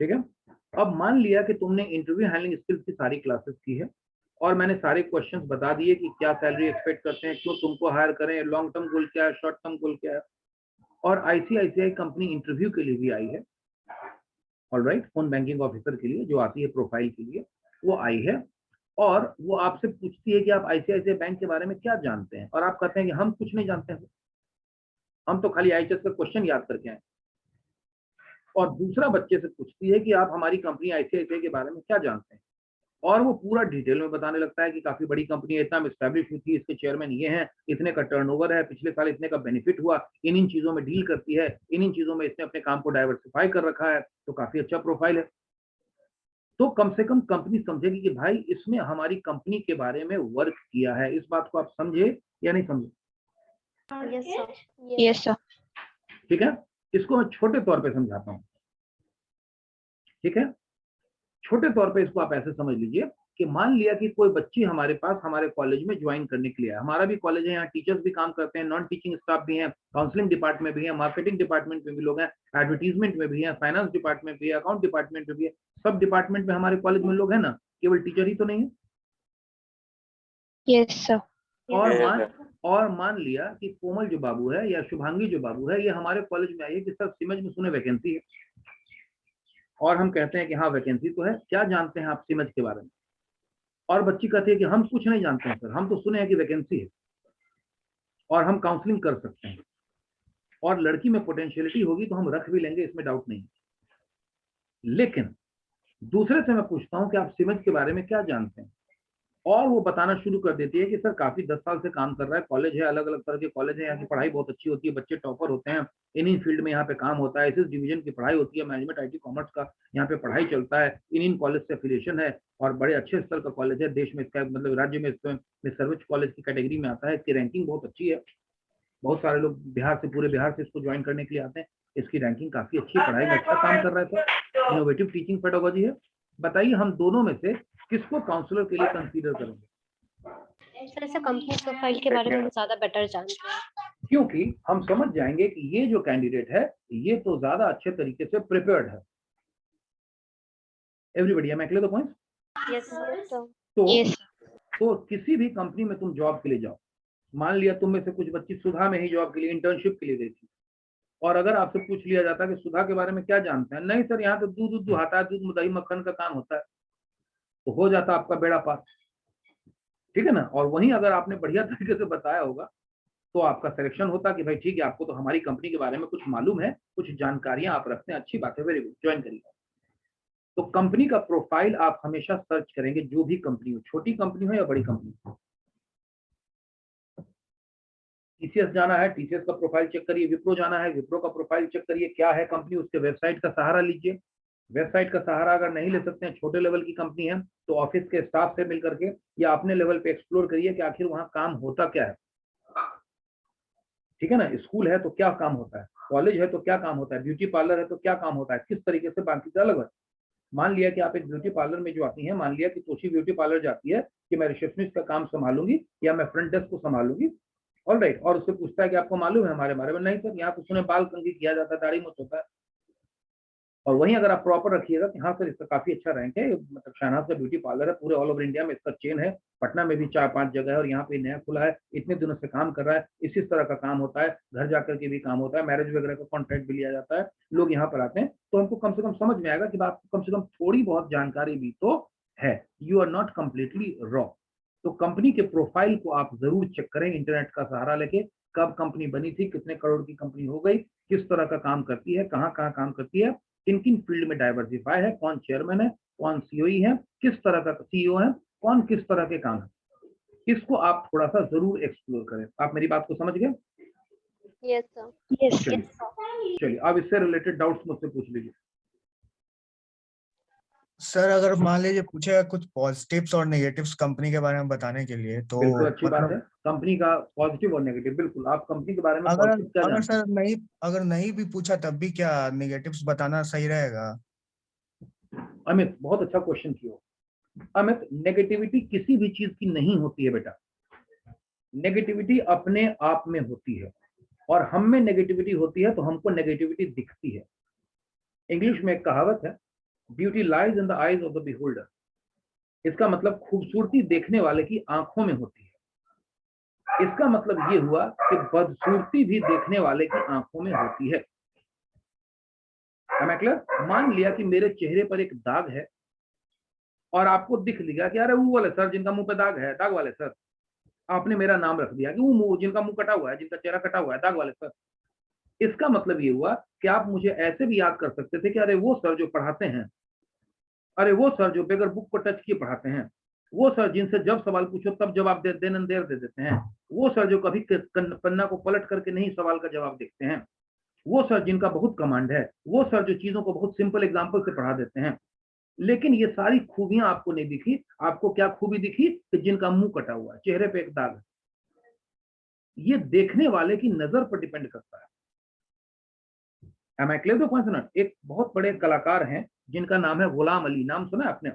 ठीक है, अब मान लिया कि तुमने इंटरव्यू हैंडलिंग स्किल्स की सारी क्लासेस की है और मैंने सारे क्वेश्चंस बता दिए कि क्या सैलरी एक्सपेक्ट करते हैं, क्यों तुमको हायर करें, लॉन्ग टर्म गोल क्या है, शॉर्ट टर्म गोल क्या है, और आईसीआईसीआई कंपनी इंटरव्यू के लिए भी आई है। ऑलराइट, फोन बैंकिंग ऑफिसर के लिए जो आती है प्रोफाइल के लिए, वो आई है और वो आपसे पूछती है कि आप आईसीआईसीआई बैंक के बारे में क्या जानते हैं, और आप कहते हैं कि हम कुछ नहीं जानते हैं, हम तो खाली आईएचएस का क्वेश्चन याद करके आए। और दूसरा बच्चे से पूछती है कि आप हमारी कंपनी आईसीआईसीआई के बारे में क्या जानते हैं, और वो पूरा डिटेल में बताने लगता है कि काफी बड़ी कंपनी है, इतना एस्टैब्लिश हुई थी, इसके चेयरमैन ये हैं, इतने का टर्नओवर है, पिछले साल इतने का बेनिफिट हुआ, इन चीजों में डील करती है, इन चीजों में इसने अपने काम को डाइवर्सिफाई कर रखा है, तो काफी अच्छा प्रोफाइल है। तो कम से कम कंपनी समझेगी कि भाई इसमें हमारी कंपनी के बारे में वर्क किया है। इस बात को आप समझे या नहीं समझे? Yes, sir. ठीक है, इसको मैं छोटे तौर पे समझाता हूँ। ठीक है, छोटे तौर पे इसको आप ऐसे समझ लीजिए कि मान लिया कि कोई बच्ची हमारे पास हमारे कॉलेज में ज्वाइन करने के लिए है। हमारा भी कॉलेज है, यहाँ टीचर्स भी काम करते हैं, नॉन टीचिंग स्टाफ भी हैं, काउंसलिंग डिपार्टमेंट भी है, मार्केटिंग डिपार्टमेंट में भी लोग हैं, एडवर्टीजमेंट में भी है, फाइनेंस डिपार्टमेंट भी है, अकाउंट डिपार्टमेंट में भी है, सब डिपार्टमेंट में हमारे कॉलेज में लोग हैं ना, केवल टीचर ही तो नहीं है। Yes, sir. और मान लिया कि कोमल जो बाबू है या शुभांगी जो बाबू है, ये हमारे कॉलेज में आई है कि सर सिमज में सुने वैकेंसी है, और हम कहते हैं कि हाँ वैकेंसी तो है, क्या जानते हैं आप सिमज के बारे में? और बच्ची कहती है कि हम कुछ नहीं जानते हैं सर, हम तो सुने हैं कि वैकेंसी है और हम काउंसलिंग कर सकते हैं, और लड़की में पोटेंशियलिटी होगी तो हम रख भी लेंगे, इसमें डाउट नहीं। लेकिन दूसरे से मैं पूछता हूं कि आप सिमज के बारे में क्या जानते हैं, और वो बताना शुरू कर देती है कि सर काफी 10 साल से काम कर रहा है, कॉलेज है, अलग अलग तरह के कॉलेज है, यहाँ की पढ़ाई बहुत अच्छी होती है, बच्चे टॉपर होते हैं, इन्हीं फील्ड में यहाँ पे काम होता है, इस डिवीजन की पढ़ाई होती है, मैनेजमेंट आईटी कॉमर्स का यहाँ पे पढ़ाई चलता है, इन कॉलेज से एफिलिएशन है और बड़े अच्छे स्तर का कॉलेज है, देश में इसका मतलब राज्य में इसमें सर्वोच्च कॉलेज की कैटेगरी में आता है, इसकी रैंकिंग बहुत अच्छी है, बहुत सारे लोग बिहार से, पूरे बिहार से इसको ज्वाइन करने के लिए आते हैं, इसकी रैंकिंग काफी अच्छी है, पढ़ाई में अच्छा काम कर रहा है, सर इनोवेटिव टीचिंग पेडागोजी है। बताइए हम दोनों में से किसको काउंसलर के लिए कंसीडर करेंगे? सर ऐसे कंपनी प्रोफाइल के बारे में ज्यादा बेटर जानते हैं, क्योंकि हम समझ जाएंगे कि ये जो कैंडिडेट है ये तो ज्यादा अच्छे तरीके से प्रिपेयर्ड है। Everybody am I clear the point? Yes sir. तो Yes. तो किसी भी कंपनी में तुम जॉब के लिए जाओ, मान लिया तुम में से कुछ बच्ची सुधा में ही जॉब के लिए इंटर्नशिप के लिए गई थी, और अगर आपसे पूछ लिया जाता कि सुधा के बारे में क्या जानते हैं, नहीं सर यहाँ तो दूध दुहाता है, दूध दही मक्खन का काम होता है, तो हो जाता आपका बेड़ा पार। ठीक है ना? और वहीं अगर आपने बढ़िया तरीके से बताया होगा तो आपका सिलेक्शन होता कि भाई ठीक है, आपको तो हमारी कंपनी के बारे में कुछ मालूम है, कुछ जानकारियां आप रखते हैं, अच्छी बात है, वेरी गुड, ज्वाइन करिए। तो कंपनी का प्रोफाइल आप हमेशा सर्च करेंगे, जो भी कंपनी हो, छोटी कंपनी हो या बड़ी कंपनी हो। टीसीएस जाना है, टीसीएस का प्रोफाइल चेक करिए, विप्रो जाना है, विप्रो का प्रोफाइल चेक करिए, क्या है कंपनी, उसके वेबसाइट का सहारा लीजिए। वेबसाइट का सहारा अगर नहीं ले सकते हैं, छोटे लेवल की कंपनी है, तो ऑफिस के स्टाफ से मिल करके या अपने लेवल पे एक्सप्लोर करिए कि आखिर वहां काम होता क्या है। ठीक है ना? स्कूल है तो क्या काम होता है, कॉलेज है तो क्या काम होता है, ब्यूटी पार्लर है तो क्या काम होता है, किस तरीके से बाकी से अलग है। मान लिया कि आप एक ब्यूटी पार्लर में जो आती हैं, मान लिया कि तोशी ब्यूटी पार्लर जाती है कि मैं रिसेप्शनिस्ट का काम संभालूंगी या मैं फ्रंट डेस्क को संभालूंगी, ऑलराइट, और उससे पूछता है कि आपको मालूम है हमारे बारे में? नहीं सर, यहाँ तो सुने बाल कंघी किया जाता है, दाढ़ी मूंछ होता है। और वहीं अगर आप प्रॉपर रखिएगा कि हाँ सर इसका काफी अच्छा रैंक है, मतलब शहनाज का ब्यूटी पार्लर है, पूरे ऑल ओवर इंडिया में इसका चेन है, पटना में भी 4-5 जगह है और यहाँ पे नया खुला है, इतने दिनों से काम कर रहा है, इसी तरह का काम होता है, घर जाकर के भी काम होता है, मैरिज वगैरह का कॉन्ट्रैक्ट भी लिया जाता है, लोग यहाँ पर आते हैं, तो हमको कम से कम समझ में आएगा कि आपको कम से कम थोड़ी बहुत जानकारी भी तो है, you are not completely raw. तो कंपनी के प्रोफाइल को आप जरूर चेक करें इंटरनेट का सहारा लेके, कब कंपनी बनी थी, कितने करोड़ की कंपनी हो गई, किस तरह का काम करती है, कहाँ कहाँ काम करती है, किन किन फील्ड में डाइवर्सिफाई है, कौन चेयरमैन है, कौन सीईओ है, किस तरह का सीईओ है, कौन किस तरह के काम है, इसको आप थोड़ा सा जरूर एक्सप्लोर करें। आप मेरी बात को समझ गए? Yes sir. Yes. चलिए अब इससे रिलेटेड डाउट्स मुझसे पूछ लीजिए। सर अगर मान लीजिए पूछेगा कुछ पॉजिटिव्स और नेगेटिव्स कंपनी के बारे में बताने के लिए, तो बिल्कुल अच्छी बात मतलब है, कंपनी का पॉजिटिव और नेगेटिव, बिल्कुल आप कंपनी के बारे में अगर पॉजिटिव क्या अगर जानते हैं? सर अगर नहीं भी पूछा तब भी क्या नेगेटिव्स बताना सही रहेगा? अमित बहुत अच्छा क्वेश्चन किया। अमित, नेगेटिविटी किसी भी चीज की नहीं होती है बेटा, नेगेटिविटी अपने आप में होती है, और हम में नेगेटिविटी होती है तो हमको नेगेटिविटी दिखती है। इंग्लिश में एक कहावत है, beauty lies in the eyes of the beholder. इसका मतलब खूबसूरती देखने वाले की आंखों में होती है। इसका मतलब ये हुआ कि बदसूरती भी देखने वाले की आंखों में होती है। क्लियर? मान लिया कि मेरे चेहरे पर एक दाग है और आपको दिख लिया कि अरे वो वाले सर जिनका मुंह पे दाग है, दाग वाले सर, आपने मेरा नाम रख दिया कि वो मुंह जिनका मुंह कटा हुआ है, जिनका चेहरा कटा हुआ है, दाग वाले सर। इसका मतलब ये हुआ कि आप मुझे ऐसे भी याद कर सकते थे कि अरे वो सर जो पढ़ाते हैं, अरे वो सर जो बगैर बुक को टच किए पढ़ाते हैं, वो सर जिनसे जब सवाल पूछो तब जवाब दे देते हैं, वो सर जो कभी पन्ना को पलट करके नहीं सवाल का जवाब देखते हैं, वो सर जिनका बहुत कमांड है, वो सर जो चीजों को बहुत सिंपल एग्जाम्पल से पढ़ा देते हैं। लेकिन ये सारी खूबियां आपको नहीं दिखी। आपको क्या खूबी दिखी? कि जिनका मुंह कटा हुआ है, चेहरे पे एक दाग है। ये देखने वाले की नजर पर डिपेंड करता है। Am I clear the point or not? एक बहुत बड़े कलाकार हैं जिनका नाम है गुलाम अली। नाम सुना है आपने?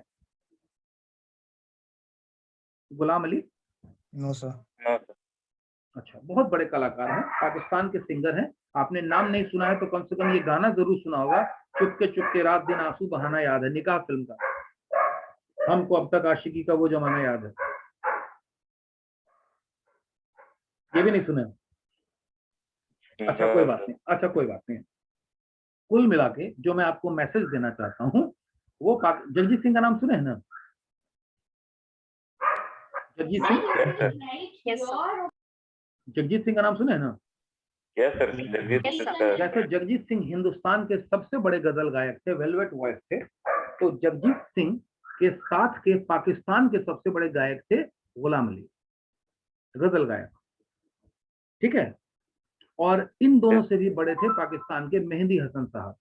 गुलाम अली? No sir. अच्छा, बहुत बड़े कलाकार हैं, पाकिस्तान के सिंगर हैं। आपने नाम नहीं सुना है तो कम से कम ये गाना जरूर सुना होगा, चुपके चुपके रात दिन आंसू बहाना याद है, निकाह फिल्म का। हमको अब तक आशिकी का वो जमाना याद है। ये भी नहीं सुने? अच्छा कोई बात नहीं, अच्छा कोई बात नहीं। कुल मिला के जो मैं आपको मैसेज देना चाहता हूँ वो जगजीत सिंह का नाम सुने हैं ना? जगजीत सिंह, जगजीत सिंह का नाम सुने हैं ना? यस सर, जगजीत जैसे जगजीत सिंह हिंदुस्तान के सबसे बड़े गजल गायक थे, वेलवेट वॉइस थे, तो जगजीत सिंह के साथ के पाकिस्तान के सबसे बड़े गायक थे गुलाम अली, गजल गायक, ठीक है। और इन दोनों से भी बड़े थे पाकिस्तान के मेहंदी हसन साहब,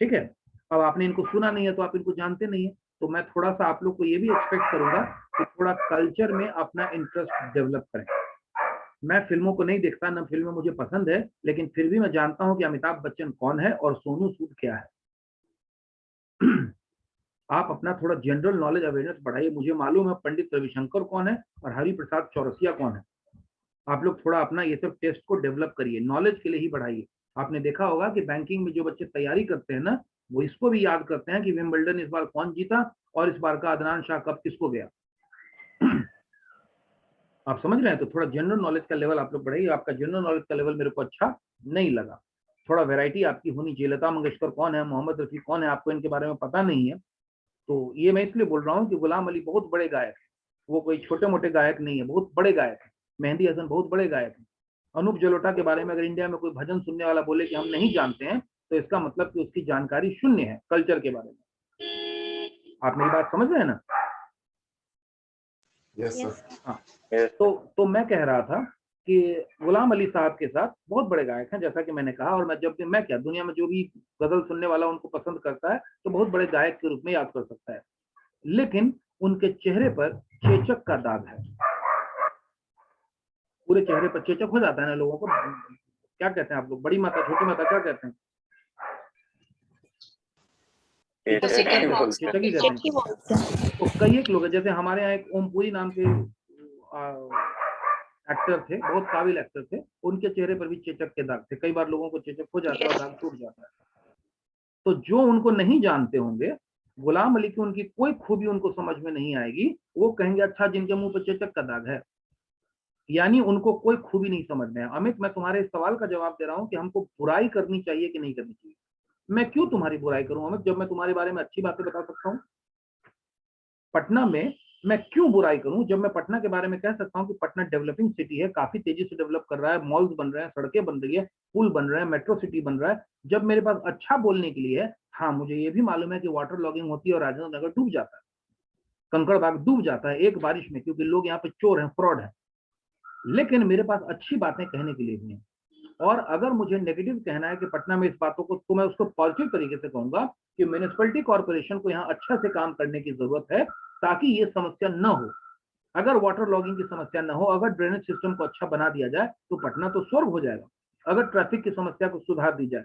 ठीक है। अब आपने इनको सुना नहीं है तो आप इनको जानते नहीं है, तो मैं थोड़ा सा आप लोग को ये भी एक्सपेक्ट करूंगा कि थोड़ा कल्चर में अपना इंटरेस्ट डेवलप करें। मैं फिल्मों को नहीं देखता, ना फिल्में मुझे पसंद है, लेकिन फिर भी मैं जानता हूं कि अमिताभ बच्चन कौन है और सोनू सूद क्या है। आप अपना थोड़ा जनरल नॉलेज अवेयरनेस बढ़ाइए। मुझे मालूम है पंडित रविशंकर कौन है और हरिप्रसाद चौरसिया कौन है। आप लोग थोड़ा अपना ये सब टेस्ट को डेवलप करिए, नॉलेज के लिए ही बढ़ाइए। आपने देखा होगा कि बैंकिंग में जो बच्चे तैयारी करते हैं ना, वो इसको भी याद करते हैं कि विंबलडन इस बार कौन जीता और इस बार का अदनान शाह कप किसको गया। आप समझ रहे हैं? तो थोड़ा जनरल नॉलेज का लेवल आप लोग बढ़ाइए। आपका जनरल नॉलेज का लेवल मेरे को अच्छा नहीं लगा। थोड़ा वैरायटी आपकी होनी चाहिए। लता मंगेशकर कौन है, मोहम्मद रफी कौन है, आपको इनके बारे में पता नहीं है। तो ये मैं इसलिए बोल रहा हूँ कि गुलाम अली बहुत बड़े गायक है, वो कोई छोटे मोटे गायक नहीं है, बहुत बड़े गायक है। मेहंदी हसन बहुत बड़े गायक हैं। अनूप जलोटा के बारे में अगर इंडिया में कोई भजन सुनने वाला बोले कि हम नहीं जानते हैं, तो इसका मतलब कि उसकी जानकारी शून्य है कल्चर के बारे में। आप मेरी बात समझ रहे हैं ना? Yes, sir. हाँ, तो मैं कह रहा था कि गुलाम अली साहब के साथ बहुत बड़े गायक हैं, जैसा कि मैंने कहा। और मैं जब भी मैं क्या दुनिया में जो भी गजल सुनने वाला उनको पसंद करता है तो बहुत बड़े गायक के रूप में याद कर सकता है। लेकिन उनके चेहरे पर चेचक का दाग है। पूरे चेहरे पर चेचक हो जाता है ना लोगों को। क्या कहते हैं आप लोग, बड़ी माता छोटी माता क्या कहते हैं? चेचक ही कहते हैं। तो कई एक लोग हैं, जैसे हमारे यहाँ एक ओमपुरी नाम के एक्टर थे, बहुत काबिल एक्टर थे, उनके चेहरे पर भी चेचक के दाग थे। कई बार लोगों को चेचक हो जाता है और दाग टूट जाता है। तो जो उनको नहीं जानते होंगे, गुलाम अली की उनकी कोई खूबी उनको समझ में नहीं आएगी, वो कहेंगे अच्छा जिनके मुंह पर चेचक का दाग है, यानी उनको कोई खूबी नहीं समझ में है। अमित, मैं तुम्हारे इस सवाल का जवाब दे रहा हूं कि हमको बुराई करनी चाहिए कि नहीं करनी चाहिए। मैं क्यों तुम्हारी बुराई करूं अमित, जब मैं तुम्हारे बारे में अच्छी बातें बता सकता हूं। पटना में मैं क्यों बुराई करूं जब मैं पटना के बारे में कह सकता हूं कि पटना डेवलपिंग सिटी है, काफी तेजी से डेवलप कर रहा है, मॉल्स बन रहे हैं, सड़कें बन रही है, पुल बन रहे हैं, मेट्रो सिटी बन रहा है। जब मेरे पास अच्छा बोलने के लिए है, हाँ मुझे ये भी मालूम है कि वाटर लॉगिंग होती है और राजेंद्र नगर डूब जाता है, कंकड़ बाग डूब जाता है एक बारिश में, क्योंकि लोग यहाँ पे चोर हैं, फ्रॉड है। लेकिन मेरे पास अच्छी बातें कहने के लिए भी हैं। और अगर मुझे नेगेटिव कहना है कि पटना में इस बातों को, तो मैं उसको पॉजिटिव तरीके से कहूंगा कि म्युनिसिपैलिटी कॉर्पोरेशन को यहाँ अच्छा से काम करने की जरूरत है ताकि ये समस्या न हो। अगर वाटर लॉगिंग की समस्या न हो, अगर ड्रेनेज सिस्टम को अच्छा बना दिया जाए तो पटना तो स्वर्ग हो जाएगा। अगर ट्रैफिक की समस्या को सुधार दी जाए,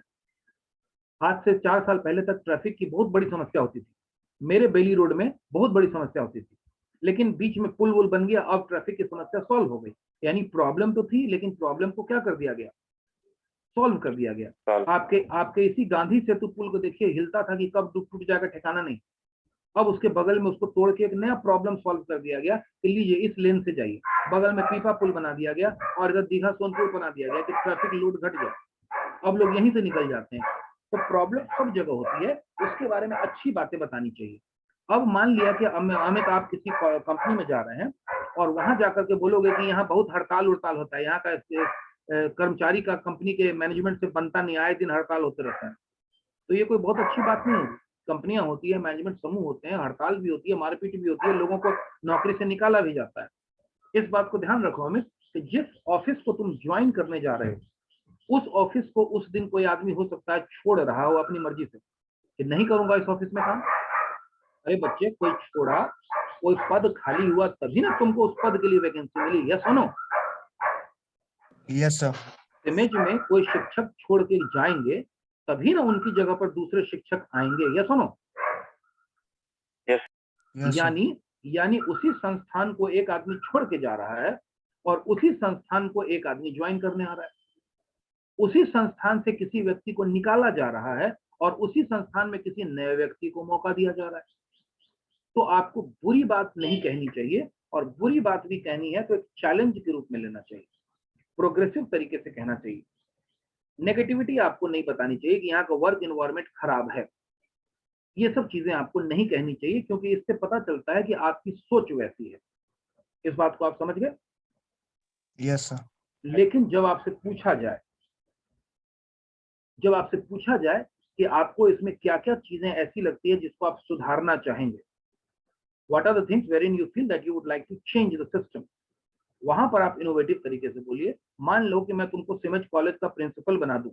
आज से 4 साल पहले तक ट्रैफिक की बहुत बड़ी समस्या होती थी, मेरे बेली रोड में बहुत बड़ी समस्या होती थी, लेकिन बीच में पुल वुल बन गया, अब ट्रैफिक की समस्या सॉल्व हो गई। यानी प्रॉब्लम तो थी, लेकिन प्रॉब्लम को क्या कर दिया गया, सॉल्व कर दिया गया। आपके इसी गांधी सेतु पुल को देखिए, हिलता था कि कब टूट जाएगा ठिकाना नहीं। अब उसके बगल में उसको तोड़ के एक नया प्रॉब्लम सॉल्व कर दिया गया कि लीजिए इस लेन से जाइए, बगल में पीपा पुल बना दिया गया और इधर दीघा सोनपुर बना दिया गया कि ट्रैफिक लोड घट गया, अब लोग यहीं से निकल जाते हैं। तो प्रॉब्लम सब जगह होती है, उसके बारे में अच्छी बातें बतानी चाहिए। अब मान लिया कि अमित आप किसी कंपनी में जा रहे हैं और वहां जाकर के बोलोगे कि यहाँ बहुत हड़ताल उड़ताल होता है, यहाँ का कर्मचारी का कंपनी के मैनेजमेंट से बनता नहीं, आए दिन हड़ताल होते रहते हैं, तो ये कोई बहुत अच्छी बात नहीं होगी। कंपनियां होती है, मैनेजमेंट समूह होते हैं, हड़ताल भी होती है, मारपीट भी होती है, लोगों को नौकरी से निकाला भी जाता है। इस बात को ध्यान रखो अमित कि जिस ऑफिस को तुम ज्वाइन करने जा रहे हो, उस ऑफिस को उस दिन कोई आदमी हो सकता है छोड़ रहा हो अपनी मर्जी से कि नहीं करूंगा इस ऑफिस में काम। अरे बच्चे, कोई छोड़ा, कोई पद खाली हुआ तभी ना तुमको उस पद के लिए वैकेंसी मिली। यस सुनो, यस सर। इमेज में कोई शिक्षक छोड़ के जाएंगे तभी ना उनकी जगह पर दूसरे शिक्षक आएंगे। यस सुनो, यानी उसी संस्थान को एक आदमी छोड़ के जा रहा है और उसी संस्थान को एक आदमी ज्वाइन करने आ रहा है, उसी संस्थान से किसी व्यक्ति को निकाला जा रहा है और उसी संस्थान में किसी नए व्यक्ति को मौका दिया जा रहा है। तो आपको बुरी बात नहीं कहनी चाहिए, और बुरी बात भी कहनी है तो एक चैलेंज के रूप में लेना चाहिए, प्रोग्रेसिव तरीके से कहना चाहिए। नेगेटिविटी आपको नहीं बतानी चाहिए कि यहाँ का वर्क एनवायरनमेंट खराब है, ये सब चीजें आपको नहीं कहनी चाहिए, क्योंकि इससे पता चलता है कि आपकी सोच वैसी है। इस बात को आप समझ गए? Yes sir. लेकिन जब आपसे पूछा जाए कि आपको इसमें क्या क्या चीजें ऐसी लगती है जिसको आप सुधारना चाहेंगे, what are the things wherein you feel that you would like to change the system, वहां पर आप इनोवेटिव तरीके से बोलिए। मान लो कि मैं तुमको सिमेज कॉलेज का प्रिंसिपल बना दूं,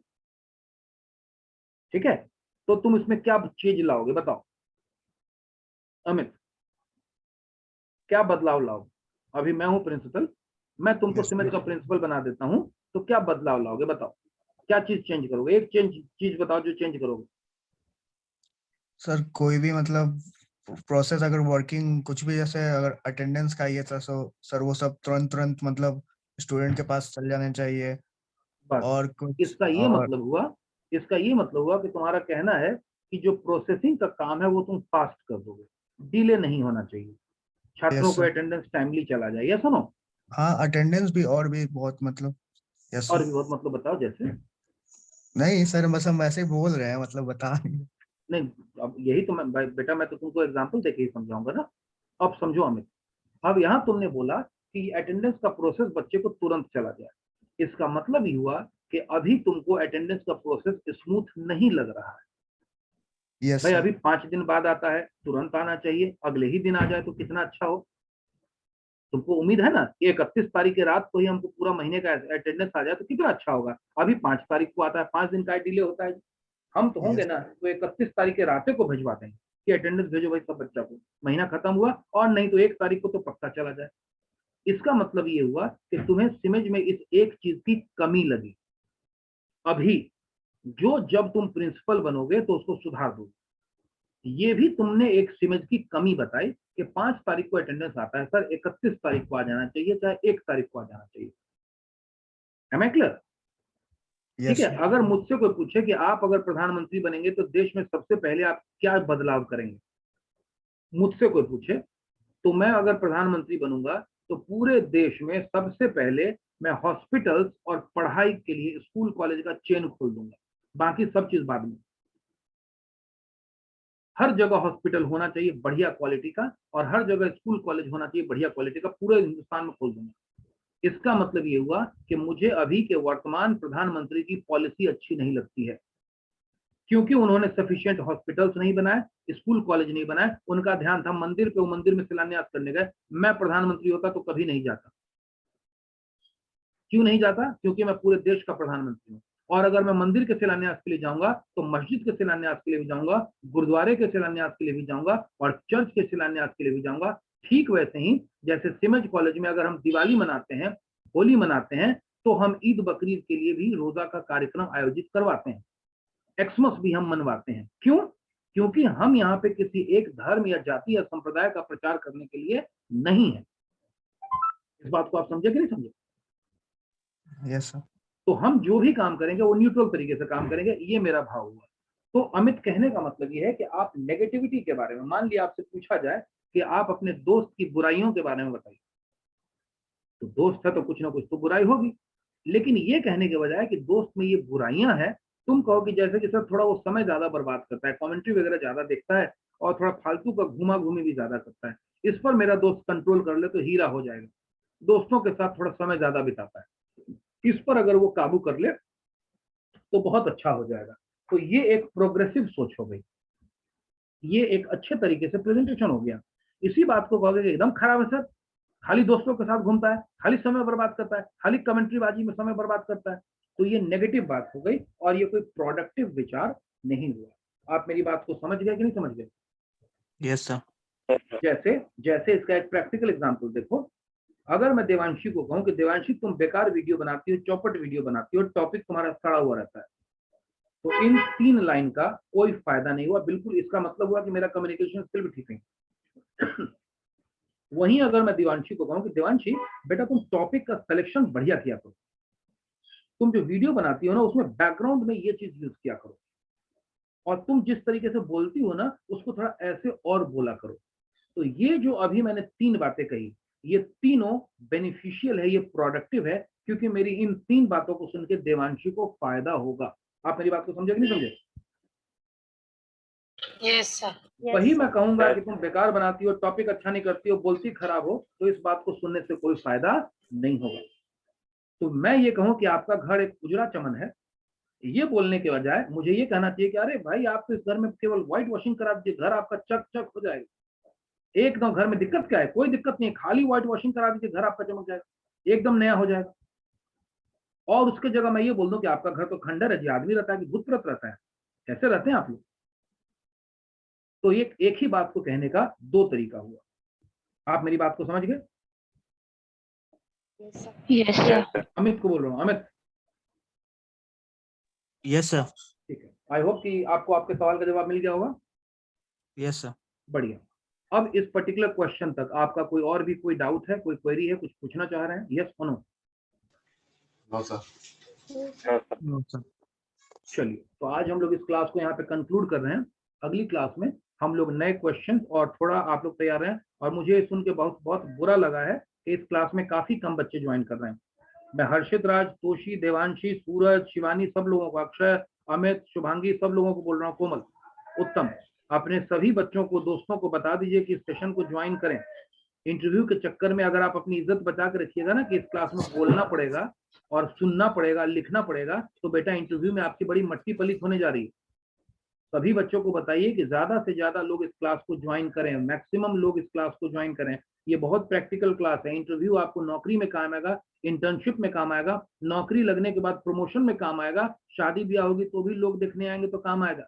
ठीक है, तो तुम इसमें क्या चीज लाओगे बताओ अमित, क्या बदलाव लाओगे? अभी मैं हूं प्रिंसिपल, मैं तुमको सिमेज का प्रिंसिपल बना देता हूं, तो क्या बदलाव लाओगे बताओ, क्या चीज चेंज करोगे? एक चीज बताओ जो चेंज करोगे। सर कोई भी मतलब प्रोसेस अगर वर्किंग कुछ भी, जैसे अगर अटेंडेंस का ये था सर वो सब तुरंत मतलब स्टूडेंट के पास चल जाने चाहिए। बस और कुछ इसका ये मतलब हुआ कि तुम्हारा कहना है कि जो प्रोसेसिंग का काम है वो तुम फास्ट कर दोगे, डिले नहीं होना चाहिए, छात्रों को अटेंडेंस टाइमली चला जाए। या सुनो, हाँ अटेंडेंस भी और भी बहुत मतलब। यस और भी बहुत मतलब बताओ जैसे। नहीं सर, बस हम ऐसे ही बोल रहे हैं, मतलब बता नहीं, अब यही तो बेटा मैं तो तुमको एग्जांपल देके ही समझाऊंगा ना। अब समझो अमित, अब यहाँ तुमने बोला कि अटेंडेंस का प्रोसेस बच्चे को तुरंत चला जाए, इसका मतलब ही हुआ कि अभी तुमको अटेंडेंस का प्रोसेस स्मूथ नहीं लग रहा है। यस भाई अभी 5 दिन बाद आता है, तुरंत आना चाहिए, अगले ही दिन आ जाए तो कितना अच्छा हो। तुमको उम्मीद है ना कि 31 तारीख की रात को ही हमको पूरा महीने का अटेंडेंस आ जाए तो कितना अच्छा होगा। अभी 5 तारीख को आता है, 5 दिन का डिले होता है। हम तो होंगे ना तो 31 तारीख के रात को भिजवा देंगे कि अटेंडेंस भेजो भाई सब बच्चा को, महीना खत्म हुआ, और नहीं तो 1 तारीख को तो पक्का चला जाए। इसका मतलब ये हुआ कि तुम्हें सिमेज में इस एक चीज की कमी लगी। अभी जब तुम प्रिंसिपल बनोगे तो उसको सुधार दोगे। ये भी तुमने एक सिमज की कमी बताई कि 5 तारीख को अटेंडेंस आता है सर, 31 तारीख को आ जाना चाहिए, चाहे 1 तारीख को आ जाना चाहिए। Am I clear? ठीक है, अगर मुझसे कोई पूछे कि आप अगर प्रधानमंत्री बनेंगे तो देश में सबसे पहले आप क्या बदलाव करेंगे, मुझसे कोई पूछे, तो मैं अगर प्रधानमंत्री बनूंगा तो पूरे देश में सबसे पहले मैं हॉस्पिटल्स और पढ़ाई के लिए स्कूल कॉलेज का चेन खोल दूंगा, बाकी सब चीज बाद में। हर जगह हॉस्पिटल होना चाहिए बढ़िया क्वालिटी का, और हर जगह स्कूल कॉलेज होना चाहिए बढ़िया क्वालिटी का, पूरे हिंदुस्तान में खोल दूंगा। इसका मतलब ये हुआ कि मुझे अभी के वर्तमान प्रधानमंत्री की पॉलिसी अच्छी नहीं लगती है, क्योंकि उन्होंने सफिशिएंट हॉस्पिटल्स नहीं बनाए, स्कूल कॉलेज नहीं बनाए, उनका ध्यान था मंदिर पे, वो मंदिर में शिलान्यास करने गए। मैं प्रधानमंत्री होता तो कभी नहीं जाता। क्यों नहीं जाता? क्योंकि मैं पूरे देश का प्रधानमंत्री हूँ, और अगर मैं मंदिर के शिलान्यास के लिए जाऊंगा तो मस्जिद के शिलान्यास के लिए भी जाऊंगा, गुरुद्वारे के शिलान्यास के लिए भी जाऊंगा, और चर्च के शिलान्यास के लिए भी जाऊंगा। ठीक वैसे ही जैसे सिमज कॉलेज में अगर हम दिवाली मनाते हैं, होली मनाते हैं, तो हम ईद बकरीद के लिए भी रोजा का कार्यक्रम आयोजित करवाते हैं, एक्समस भी हम मनवाते हैं। क्यों? क्योंकि हम यहाँ पे किसी एक धर्म या जाति या संप्रदाय का प्रचार करने के लिए नहीं है। इस बात को आप समझे कि नहीं समझे? Yes sir. तो हम जो भी काम करेंगे वो न्यूट्रल तरीके से काम करेंगे, ये मेरा भाव हुआ। तो अमित, कहने का मतलब ये है कि आप नेगेटिविटी के बारे में, मान लिया आपसे पूछा जाए कि आप अपने दोस्त की बुराइयों के बारे में बताइए, तो दोस्त है तो कुछ ना कुछ तो बुराई होगी, लेकिन ये कहने के बजाय कि दोस्त में ये बुराइयां हैं, तुम कहो कि जैसे कि सर थोड़ा वो समय ज्यादा बर्बाद करता है, कमेंट्री वगैरह ज्यादा देखता है, और थोड़ा फालतू का घुमा घूमी भी ज्यादा करता है, इस पर मेरा दोस्त कंट्रोल कर ले तो हीरा हो जाएगा। दोस्तों के साथ थोड़ा समय ज्यादा बिताता है, इस पर अगर वो काबू कर ले तो बहुत अच्छा हो जाएगा। तो ये एक प्रोग्रेसिव सोच हो गई, ये एक अच्छे तरीके से प्रेजेंटेशन हो गया। इसी बात को कहोगे कि एकदम खराब है सर, खाली दोस्तों के साथ घूमता है, खाली समय बर्बाद करता है, खाली कमेंट्री बाजी में समय बर्बाद करता है, तो ये नेगेटिव बात हो गई, और ये कोई प्रोडक्टिव विचार नहीं हुआ। आप मेरी बात को समझ गए कि नहीं समझ गए? Yes sir. जैसे जैसे इसका एक प्रैक्टिकल एग्जांपल देखो, अगर मैं देवांशी को कहूं कि देवांशी तुम बेकार वीडियो बनाती हो, चौपट वीडियो बनाती हो, टॉपिक तुम्हारा सड़ा हुआ रहता है, तो इन 3 लाइन का कोई फायदा नहीं हुआ, बिल्कुल। इसका मतलब हुआ कि मेरा कम्युनिकेशन स्किल भी ठीक नहीं। वहीं अगर मैं देवांशी को कहूं कि देवांशी बेटा तुम टॉपिक का सिलेक्शन बढ़िया किया करो, तुम जो वीडियो बनाती हो ना उसमें बैकग्राउंड में ये चीज यूज किया करो, और तुम जिस तरीके से बोलती हो ना उसको थोड़ा ऐसे और बोला करो। तो ये जो अभी मैंने 3 बातें कही, ये तीनों बेनिफिशियल है, ये प्रोडक्टिव है, क्योंकि मेरी इन 3 बातों को सुन के देवांशी को फायदा होगा। आप मेरी बात को समझे कि नहीं समझे? Yes sir. वही मैं कहूंगा कि तुम बेकार बनाती हो, टॉपिक अच्छा नहीं करती हो, बोलती खराब हो, तो इस बात को सुनने से कोई फायदा नहीं होगा। तो मैं ये कहूं कि आपका घर एक उजड़ा चमन है, ये बोलने के बजाय मुझे ये कहना चाहिए कि अरे भाई आप तो इस घर में केवल व्हाइट वॉशिंग करा दीजिए, घर आपका चक चक हो जाएगा। एकदम घर में दिक्कत क्या है? कोई दिक्कत नहीं है, खाली व्हाइट वॉशिंग करा दीजिए, घर आपका चमक जाएगा, एकदम नया हो जाएगा। और उसके जगह मैं ये बोल दूं कि आपका घर तो खंडर है जी, आदमी रहता है कि भूत प्रेत रहता है, कैसे रहते हैं आप लोग? तो एक ही बात को कहने का 2 तरीका हुआ। आप मेरी बात को समझ गए? Yes sir. अमित को बोल रहा हूँ, अमित। Yes sir. ठीक है, आई होप कि आपको आपके सवाल का जवाब मिल गया होगा। Yes sir. बढ़िया। अब इस पर्टिकुलर क्वेश्चन तक आपका कोई और भी कोई डाउट है, कोई क्वेरी है, कुछ पूछना चाह रहे हैं? यस और no? No, sir. No sir. चलिए, तो आज हम लोग इस क्लास को यहाँ पे कंक्लूड कर रहे हैं। अगली क्लास में हम लोग नए क्वेश्चन और थोड़ा आप लोग तैयार हैं। और मुझे सुन के बहुत बहुत बुरा लगा है कि इस क्लास में काफी कम बच्चे ज्वाइन कर रहे हैं। मैं हर्षित राज, तोशी, देवांशी, सूरज, शिवानी, सब लोगों को, अक्षय, अमित, शुभांगी, सब लोगों को बोल रहा हूँ, कोमल, उत्तम, अपने सभी बच्चों को, दोस्तों को बता दीजिए कि इस सेशन को ज्वाइन करें। इंटरव्यू के चक्कर में अगर आप अपनी इज्जत बचा कर रखिएगा ना कि इस क्लास में बोलना पड़ेगा और सुनना पड़ेगा, लिखना पड़ेगा, तो बेटा इंटरव्यू में आपकी बड़ी मट्टी पलित होने जा रही है। सभी बच्चों को बताइए कि ज्यादा से ज्यादा लोग इस क्लास को ज्वाइन करें, मैक्सिमम लोग इस क्लास को ज्वाइन करें। ये बहुत प्रैक्टिकल क्लास है। इंटरव्यू आपको नौकरी में काम आएगा, इंटर्नशिप में काम आएगा, नौकरी लगने के बाद प्रमोशन में काम आएगा, शादी ब्याह होगी तो भी लोग देखने आएंगे तो काम आएगा।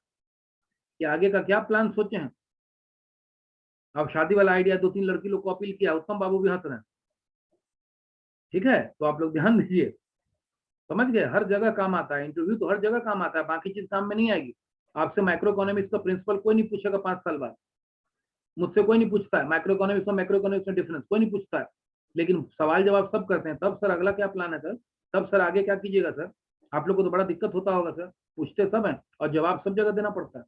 कि आगे का क्या प्लान सोचे हैं? अब शादी वाला आइडिया 2-3 लड़की लोग को अपील किया, उत्तम बाबू भी हंस रहे हैं, ठीक है? तो आप लोग ध्यान दीजिए, समझ गए? हर जगह काम आता है इंटरव्यू, तो हर जगह काम आता है, बाकी चीज काम में नहीं आएगी। आपसे माइक्रो इकोनॉमिक्स का प्रिंसिपल कोई नहीं पूछेगा 5 साल बाद, मुझसे कोई नहीं पूछता है माइक्रो इकोनॉमिक्स और मैक्रो इकोनॉमिक्स में डिफरेंस, कोई नहीं पूछता है, लेकिन सवाल जवाब सब करते हैं। तब सर अगला क्या प्लान है सर, तब सर आगे क्या कीजिएगा सर, आप लोग को तो बड़ा दिक्कत होता होगा सर, पूछते सब हैं और जवाब सब जगह देना पड़ता है।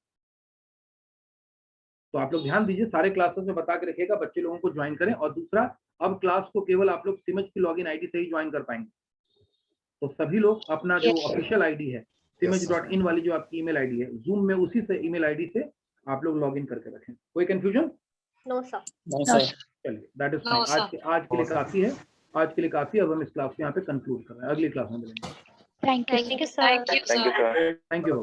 तो आप लोग ध्यान दीजिए, सारे क्लासेस में बता के रखिएगा, बच्चे लोगों को ज्वाइन करें। और दूसरा, अब क्लास को केवल आप लोग सिमज की लॉगिन आईडी से ही ज्वाइन कर पाएंगे। तो सभी लोग अपना जो ऑफिशियल आईडी है simaj.in वाली जो आपकी ईमेल आईडी है जूम में, उसी से ईमेल आईडी से आप लोग लॉगिन करके रखें। कोई कंफ्यूजन? No sir. चलिए, दैट इज फाइन। आज के लिए काफी है, आज के लिए काफी। अब हम इस क्लास को यहाँ पे कंक्लूड कर रहे हैं, अगली क्लास में मिलेंगे। Thank you. Thank you sir. Thank you, sir. Thank you.